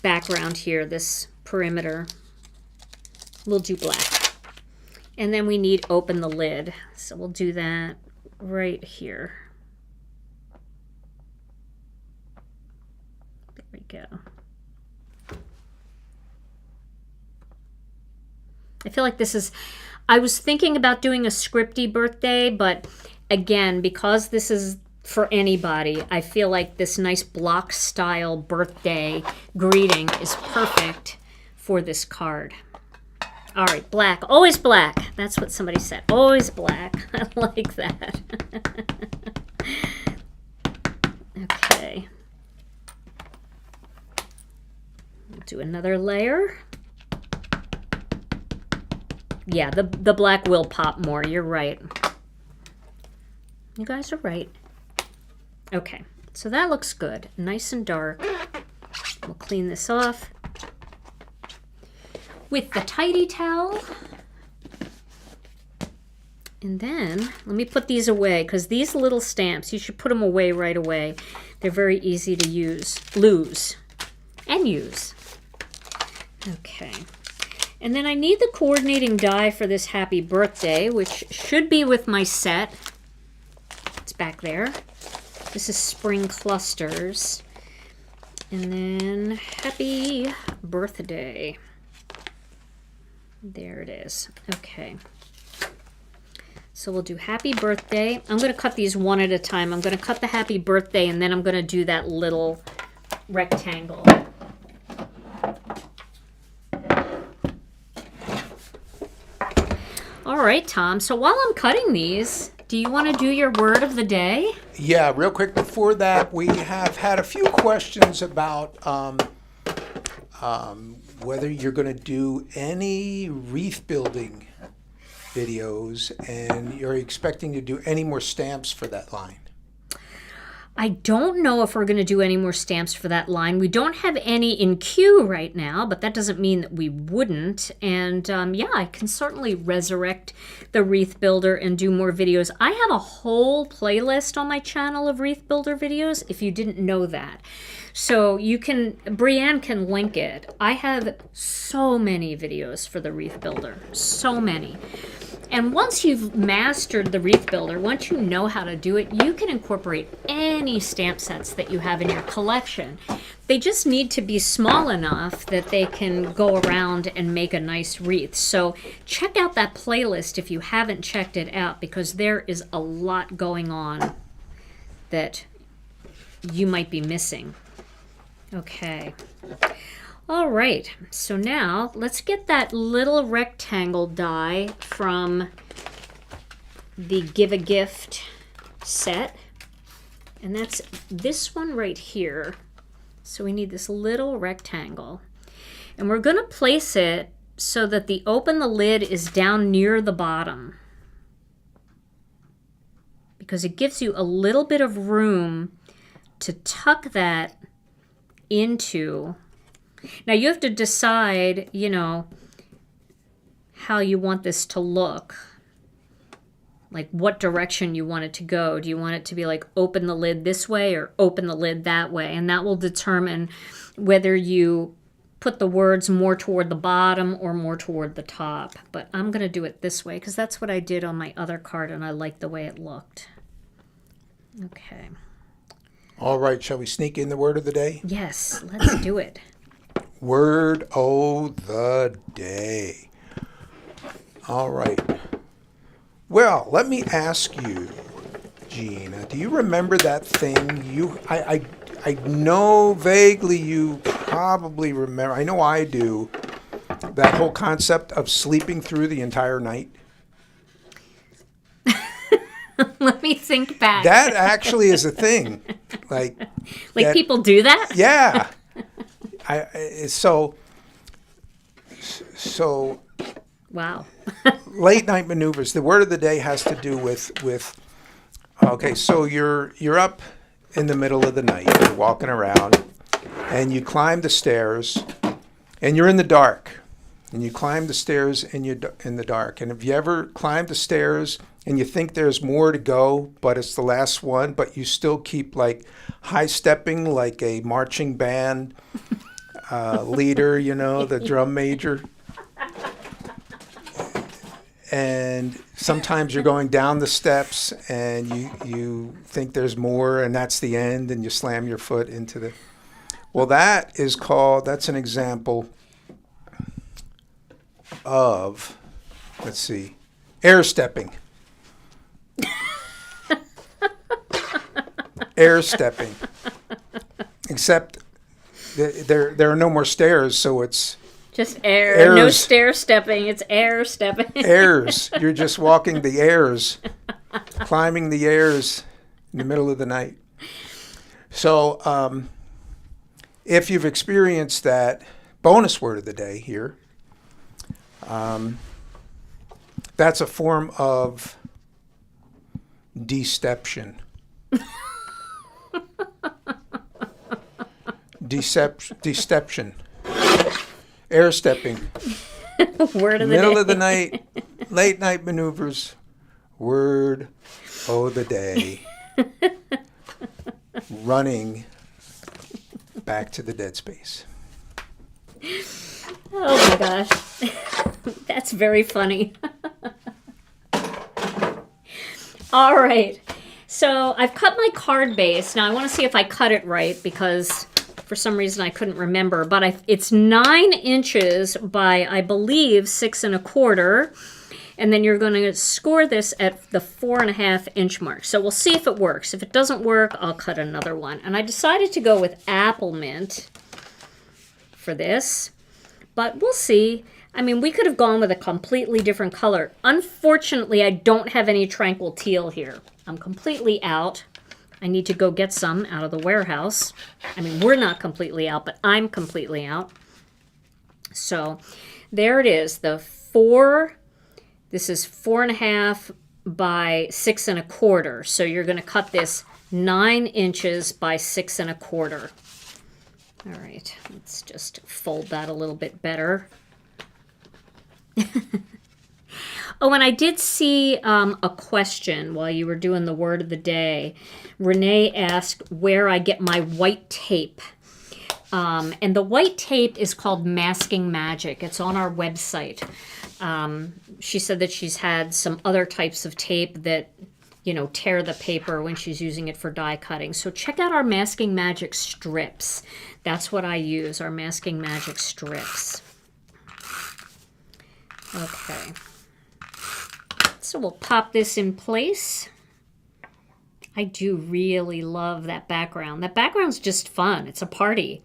Speaker 1: background here, this perimeter. We'll do black. And then we need open the lid. So we'll do that right here. There we go. I feel like this is, I was thinking about doing a scripty birthday, but again, because this is for anybody, I feel like this nice block style birthday greeting is perfect for this card. All right, black, always black. That's what somebody said, always black. I like that. Okay. We'll do another layer. Yeah, the black will pop more. You're right. You guys are right. Okay, so that looks good. Nice and dark. We'll clean this off with the tidy towel. And then, let me put these away, because these little stamps, you should put them away right away. They're very easy to lose, and use. Okay. And then I need the coordinating die for this happy birthday, which should be with my set. It's back there. This is spring clusters. And then happy birthday. There it is. Okay. So we'll do happy birthday. I'm going to cut these one at a time. I'm going to cut the happy birthday, and then I'm going to do that little rectangle. All right, Tom. So while I'm cutting these, do you want to do your word of the day?
Speaker 2: Yeah, real quick before that, we have had a few questions about whether you're going to do any wreath building videos, and you're expecting to do any more stamps for that line.
Speaker 1: I don't know if we're going to do any more stamps for that line. We don't have any in queue right now, but that doesn't mean that we wouldn't. And yeah, I can certainly resurrect the Wreath Builder and do more videos. I have a whole playlist on my channel of Wreath Builder videos, if you didn't know that. So you can, Brienne can link it. I have so many videos for the Wreath Builder, so many. And once you've mastered the Wreath Builder, once you know how to do it, you can incorporate any stamp sets that you have in your collection. They just need to be small enough that they can go around and make a nice wreath. So check out that playlist if you haven't checked it out, because there is a lot going on that you might be missing. Okay. All right, so now let's get that little rectangle die from the Give a Gift set. And that's this one right here. So we need this little rectangle. And we're gonna place it so that the open the lid is down near the bottom, because it gives you a little bit of room to tuck that into. Now you have to decide, you know, how you want this to look. Like what direction you want it to go. Do you want it to be like open the lid this way or open the lid that way? And that will determine whether you put the words more toward the bottom or more toward the top. But I'm going to do it this way because that's what I did on my other card and I like the way it looked. Okay.
Speaker 2: All right, shall we sneak in the word of the day?
Speaker 1: Yes, let's do it.
Speaker 2: Word of the day. All right. Well, let me ask you, Gina, do you remember that thing I know vaguely you probably remember, I know I do, that whole concept of sleeping through the entire night?
Speaker 1: Let me think back.
Speaker 2: That actually is a thing. Like that,
Speaker 1: people do that?
Speaker 2: Yeah. So
Speaker 1: Wow.
Speaker 2: late night maneuvers. The word of the day has to do with okay, so you're up in the middle of the night, you're walking around, and you climb the stairs, and you're in the dark, and you climb the stairs and you're in the dark. And have you ever climbed the stairs and you think there's more to go, but it's the last one, but you still keep like high stepping like a marching band leader, you know, the drum major? And sometimes you're going down the steps and you think there's more and that's the end and you slam your foot into the... Well, that's an example of, let's see, air stepping. Air stepping. Except there are no more stairs, so it's
Speaker 1: just air.
Speaker 2: Airs.
Speaker 1: No stair stepping. It's air stepping.
Speaker 2: Airs. You're just walking the airs, climbing the airs in the middle of the night. So if you've experienced that, bonus word of the day here, that's a form of deception. Deception. Air stepping.
Speaker 1: Word of the
Speaker 2: Middle
Speaker 1: day.
Speaker 2: of the night, late night maneuvers. Word of the day. Running back to the dead space.
Speaker 1: Oh my gosh. That's very funny. All right. So I've cut my card base. Now I want to see if I cut it right because for some reason I couldn't remember. But it's 9 inches by, I believe, 6 1/4. And then you're going to score this at the 4.5 inch mark. So we'll see if it works. If it doesn't work, I'll cut another one. And I decided to go with Applemint for this. But we'll see. I mean, we could have gone with a completely different color. Unfortunately, I don't have any Tranquil Teal here. I'm completely out. I need to go get some out of the warehouse. I mean, we're not completely out, but I'm completely out. So there it is. This is 4.5 by 6 1/4. So you're going to cut this 9 inches by 6 1/4. All right, let's just fold that a little bit better. Oh, and I did see a question while you were doing the word of the day. Renee asked where I get my white tape. And the white tape is called Masking Magic. It's on our website. She said that she's had some other types of tape that, you know, tear the paper when she's using it for die cutting. So check out our Masking Magic strips. That's what I use, our Masking Magic strips. Okay. So we'll pop this in place. I do really love that background. That background's just fun. It's a party.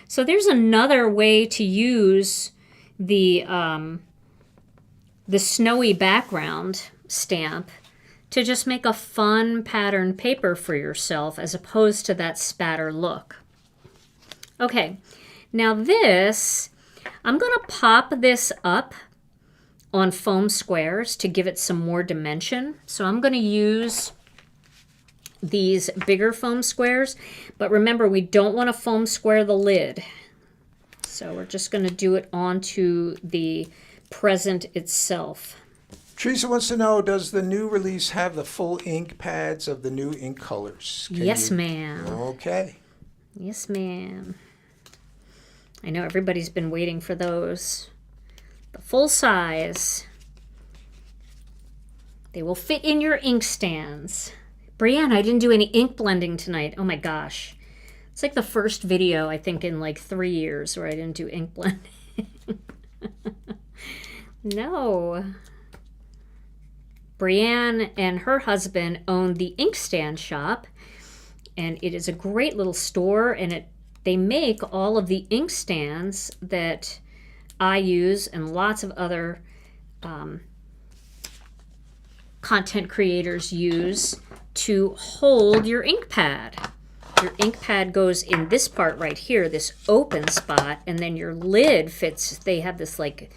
Speaker 1: So there's another way to use the snowy background stamp to just make a fun pattern paper for yourself as opposed to that spatter look. Okay, now this, I'm going to pop this up on foam squares to give it some more dimension. So I'm going to use these bigger foam squares, but remember we don't want to foam square the lid. So we're just going to do it onto the present itself.
Speaker 2: Teresa wants to know, does the new release have the full ink pads of the new ink colors?
Speaker 1: Yes, ma'am.
Speaker 2: Okay.
Speaker 1: Yes, ma'am. I know everybody's been waiting for those. The full size. They will fit in your ink stands. Brianne, I didn't do any ink blending tonight. Oh my gosh. It's like the first video, I think, in like 3 years where I didn't do ink blending. No. Brianne and her husband own the Inkstand shop, and it is a great little store, and they make all of the inkstands that I use and lots of other content creators use to hold your ink pad. Your ink pad goes in this part right here, this open spot, and then your lid fits. They have this like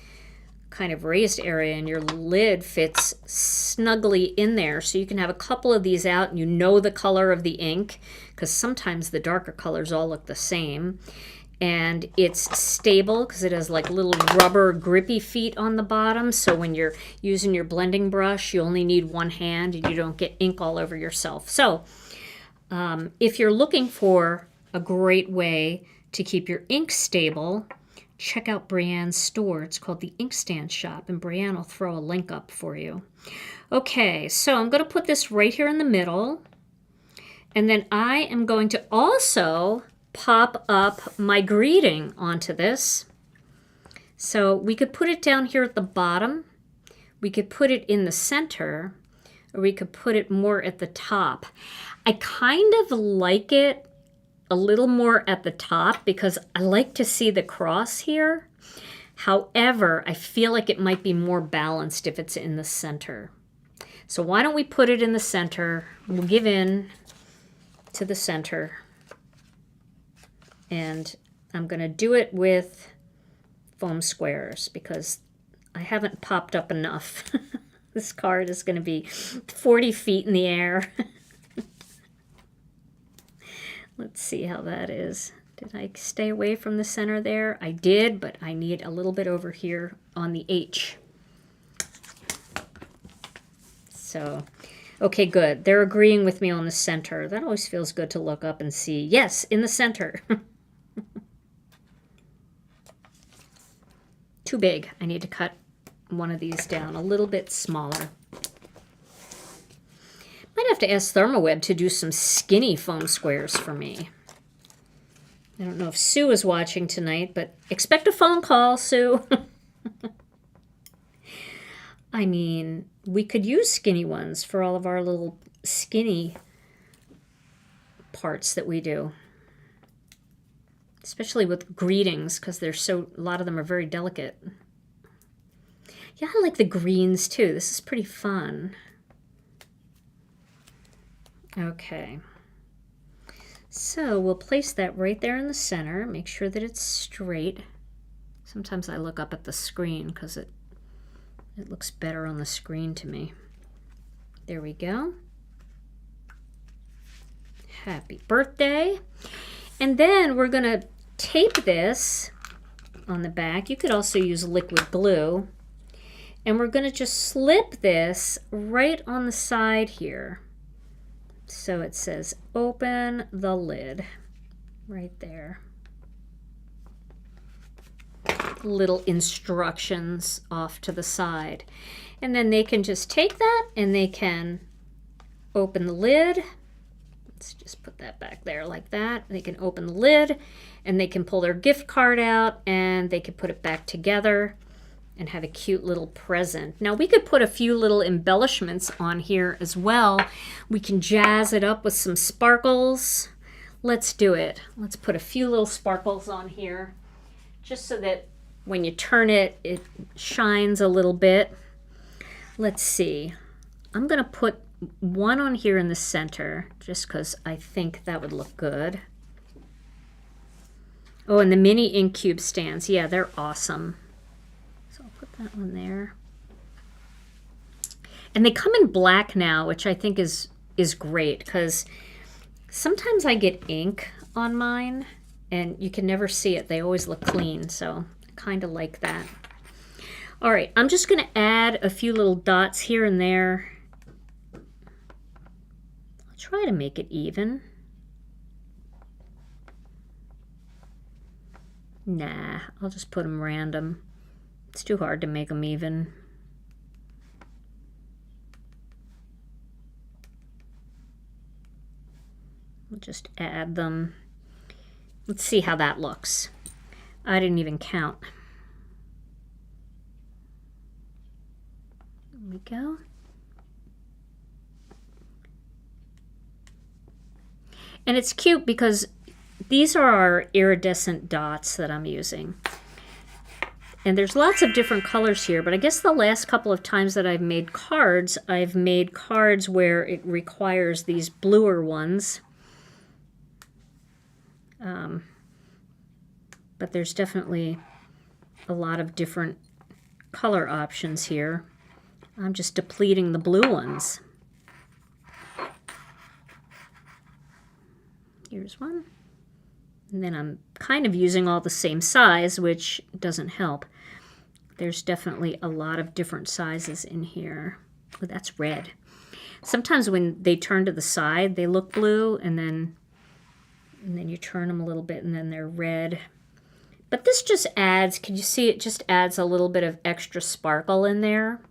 Speaker 1: kind of raised area, and your lid fits snugly in there, so you can have a couple of these out and you know the color of the ink, because sometimes the darker colors all look the same. And it's stable because it has like little rubber grippy feet on the bottom, so when you're using your blending brush you only need one hand and you don't get ink all over yourself. So if you're looking for a great way to keep your ink stable, check out Brianne's store. It's called the Inkstand Shop, and Brianne will throw a link up for you. Okay, so I'm going to put this right here in the middle, and then I am going to also pop up my greeting onto this. So we could put it down here at the bottom, we could put it in the center, or we could put it more at the top. I kind of like it a little more at the top because I like to see the cross here. However, I feel like it might be more balanced if it's in the center. So why don't we put it in the center? We'll give in to the center. And I'm going to do it with foam squares because I haven't popped up enough. This card is going to be 40 feet in the air. Let's see how that is. Did I stay away from the center there? I did, but I need a little bit over here on the H. So, okay, good. They're agreeing with me on the center. That always feels good to look up and see. Yes, in the center. Too big. I need to cut one of these down a little bit smaller. Might have to ask Thermoweb to do some skinny foam squares for me. I don't know if Sue is watching tonight, but expect a phone call, Sue. I mean, we could use skinny ones for all of our little skinny parts that we do. Especially with greetings, because a lot of them are very delicate. Yeah, I like the greens too. This is pretty fun. Okay, so we'll place that right there in the center. Make sure that it's straight. Sometimes I look up at the screen because it looks better on the screen to me. There we go. Happy birthday. And then we're going to tape this on the back. You could also use liquid glue. And we're going to just slip this right on the side here. So it says, open the lid, right there. Little instructions off to the side. And then they can just take that and they can open the lid. Let's just put that back there like that. They can open the lid and they can pull their gift card out and they can put it back together and have a cute little present. Now we could put a few little embellishments on here as well. We can jazz it up with some sparkles. Let's do it. Let's put a few little sparkles on here just so that when you turn it, it shines a little bit. Let's see. I'm going to put one on here in the center just because I think that would look good. Oh, and the mini ink cube stands. Yeah, they're awesome. So I'll put that one there. And they come in black now, which I think is great because sometimes I get ink on mine and you can never see it. They always look clean, so I kind of like that. All right, I'm just going to add a few little dots here and there. I'll try to make it even. Nah, I'll just put them random. It's too hard to make them even. We'll just add them. Let's see how that looks. I didn't even count. There we go. And it's cute because these are our iridescent dots that I'm using. And there's lots of different colors here, but I guess the last couple of times that I've made cards where it requires these bluer ones. But there's definitely a lot of different color options here. I'm just depleting the blue ones. Here's one. And then I'm kind of using all the same size, which doesn't help. There's definitely a lot of different sizes in here. Oh, that's red. Sometimes when they turn to the side, they look blue, and then you turn them a little bit, and then they're red. But this just adds, can you see it just adds a little bit of extra sparkle in there?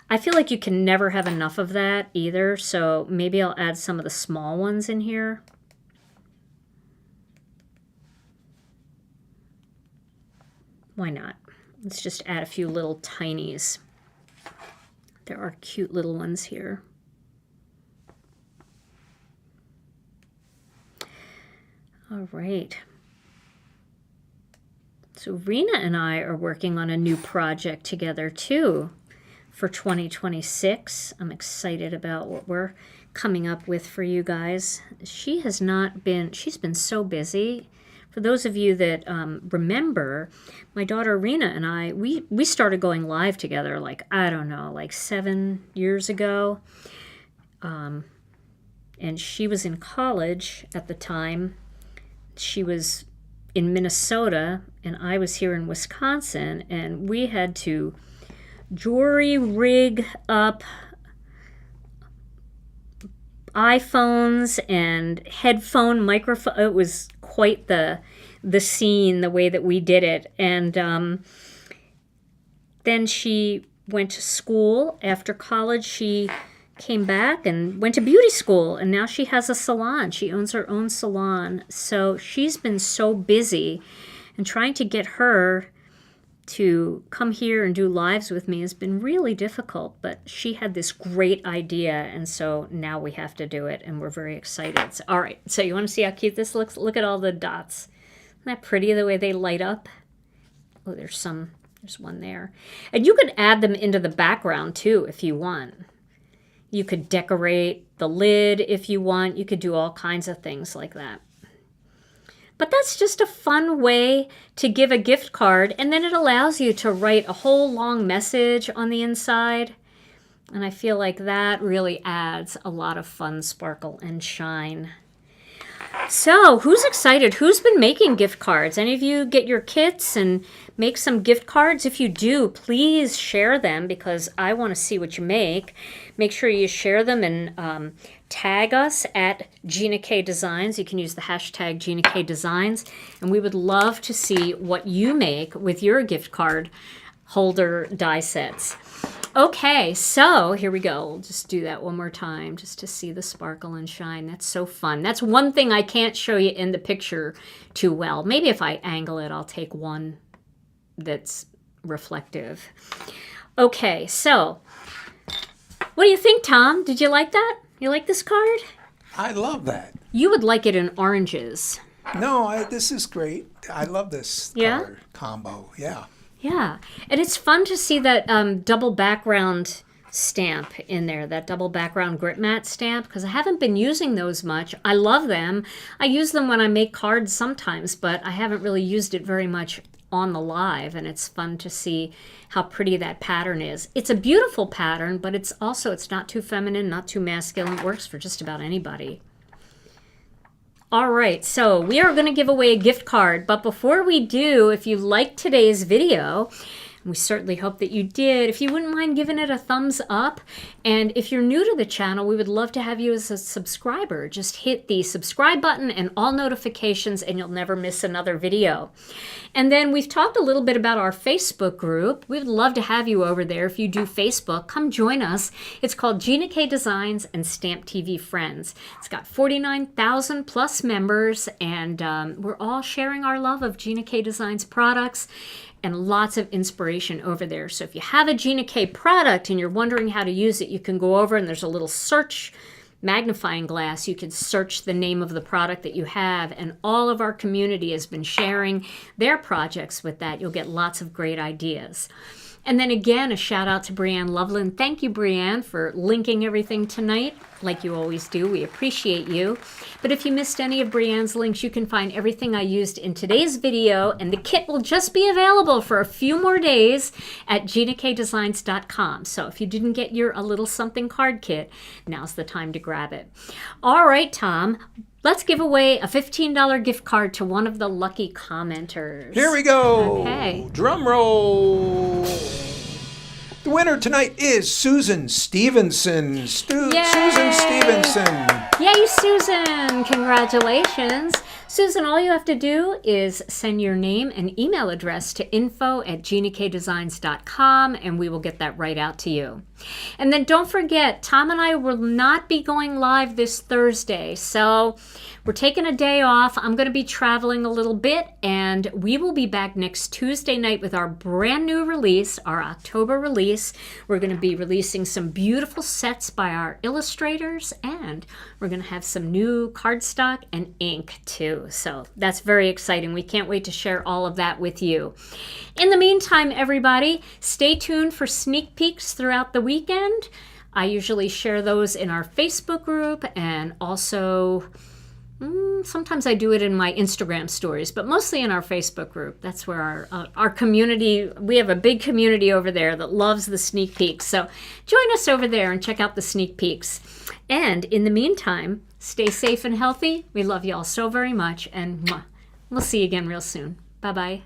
Speaker 1: I feel like you can never have enough of that either, so maybe I'll add some of the small ones in here. Why not? Let's just add a few little tinies. There are cute little ones here. All right. So Rena and I are working on a new project together too for 2026. I'm excited about what we're coming up with for you guys. She's been so busy. For those of you that remember, my daughter Rena and I, we started going live together like, I don't know, like 7 years ago. And she was in college at the time. She was in Minnesota and I was here in Wisconsin, and we had to jury rig up iPhones and headphone microphone. It was quite the scene, the way that we did it. And then she went to school. After college, she came back and went to beauty school, and now she has a salon. She owns her own salon. So she's been so busy, and trying to get her to come here and do lives with me has been really difficult, but she had this great idea, and so now we have to do it, and we're very excited. So, all right, so you want to see how cute this looks? Look at all the dots. Isn't that pretty, the way they light up? Oh, there's one there. And you could add them into the background too if you want. You could decorate the lid if you want. You could do all kinds of things like that. But that's just a fun way to give a gift card, and then it allows you to write a whole long message on the inside. And I feel like that really adds a lot of fun sparkle and shine. So, who's excited? Who's been making gift cards? Any of you get your kits and make some gift cards? If you do, please share them because I want to see what you make. Make sure you share them and tag us at Gina K Designs. You can use the hashtag Gina K Designs. And we would love to see what you make with your gift card holder die sets. Okay, so here we go. We'll just do that one more time just to see the sparkle and shine. That's so fun. That's one thing I can't show you in the picture too well. Maybe if I angle it, I'll take one that's reflective. Okay, so what do you think, Tom? Did you like that? You like this card?
Speaker 2: I love that.
Speaker 1: You would like it in oranges.
Speaker 2: No, this is great. I love this color combo. Yeah.
Speaker 1: Yeah, and it's fun to see that double background stamp in there, that double background grip mat stamp, because I haven't been using those much. I love them. I use them when I make cards sometimes, but I haven't really used it very much on the live, and it's fun to see how pretty that pattern is. It's a beautiful pattern, but it's not too feminine, not too masculine. It works for just about anybody. All right, so we are going to give away a gift card, but before we do, if you liked today's video, we certainly hope that you did, if you wouldn't mind giving it a thumbs up, and if you're new to the channel, we would love to have you as a subscriber. Just hit the subscribe button and all notifications, and you'll never miss another video. And then we've talked a little bit about our Facebook group. We would love to have you over there. If you do Facebook, come join us. It's called Gina K Designs and Stamp TV Friends. It's got 49,000 plus members, and we're all sharing our love of Gina K Designs products and lots of inspiration over there. So if you have a Gina K product and you're wondering how to use it, you can go over and there's a little search magnifying glass. You can search the name of the product that you have, and all of our community has been sharing their projects with that. You'll get lots of great ideas. And then again, a shout out to Brianne Loveland. Thank you, Brianne, for linking everything tonight, like you always do. We appreciate you. But if you missed any of Brianne's links, you can find everything I used in today's video, and the kit will just be available for a few more days at GinaKDesigns.com. So if you didn't get your A Little Something card kit, now's the time to grab it. All right, Tom. Let's give away a $15 gift card to one of the lucky commenters.
Speaker 2: Here we go.
Speaker 1: Okay.
Speaker 2: Drum roll. The winner tonight is Susan Stevenson. Susan Stevenson.
Speaker 1: Yay, Susan. Congratulations. Susan, all you have to do is send your name and email address to info@GinaKDesigns.com, and we will get that right out to you. And then don't forget, Tom and I will not be going live this Thursday, so we're taking a day off. I'm going to be traveling a little bit, and we will be back next Tuesday night with our brand new release, our October release. We're going to be releasing some beautiful sets by our illustrators, and we're going to have some new cardstock and ink too. So that's very exciting. We can't wait to share all of that with you. In the meantime, everybody, stay tuned for sneak peeks throughout the weekend. I usually share those in our Facebook group, and also sometimes I do it in my Instagram stories, but mostly in our Facebook group. That's where our community, we have a big community over there that loves the sneak peeks. So join us over there and check out the sneak peeks. And in the meantime, stay safe and healthy. We love you all so very much, and we'll see you again real soon. Bye-bye.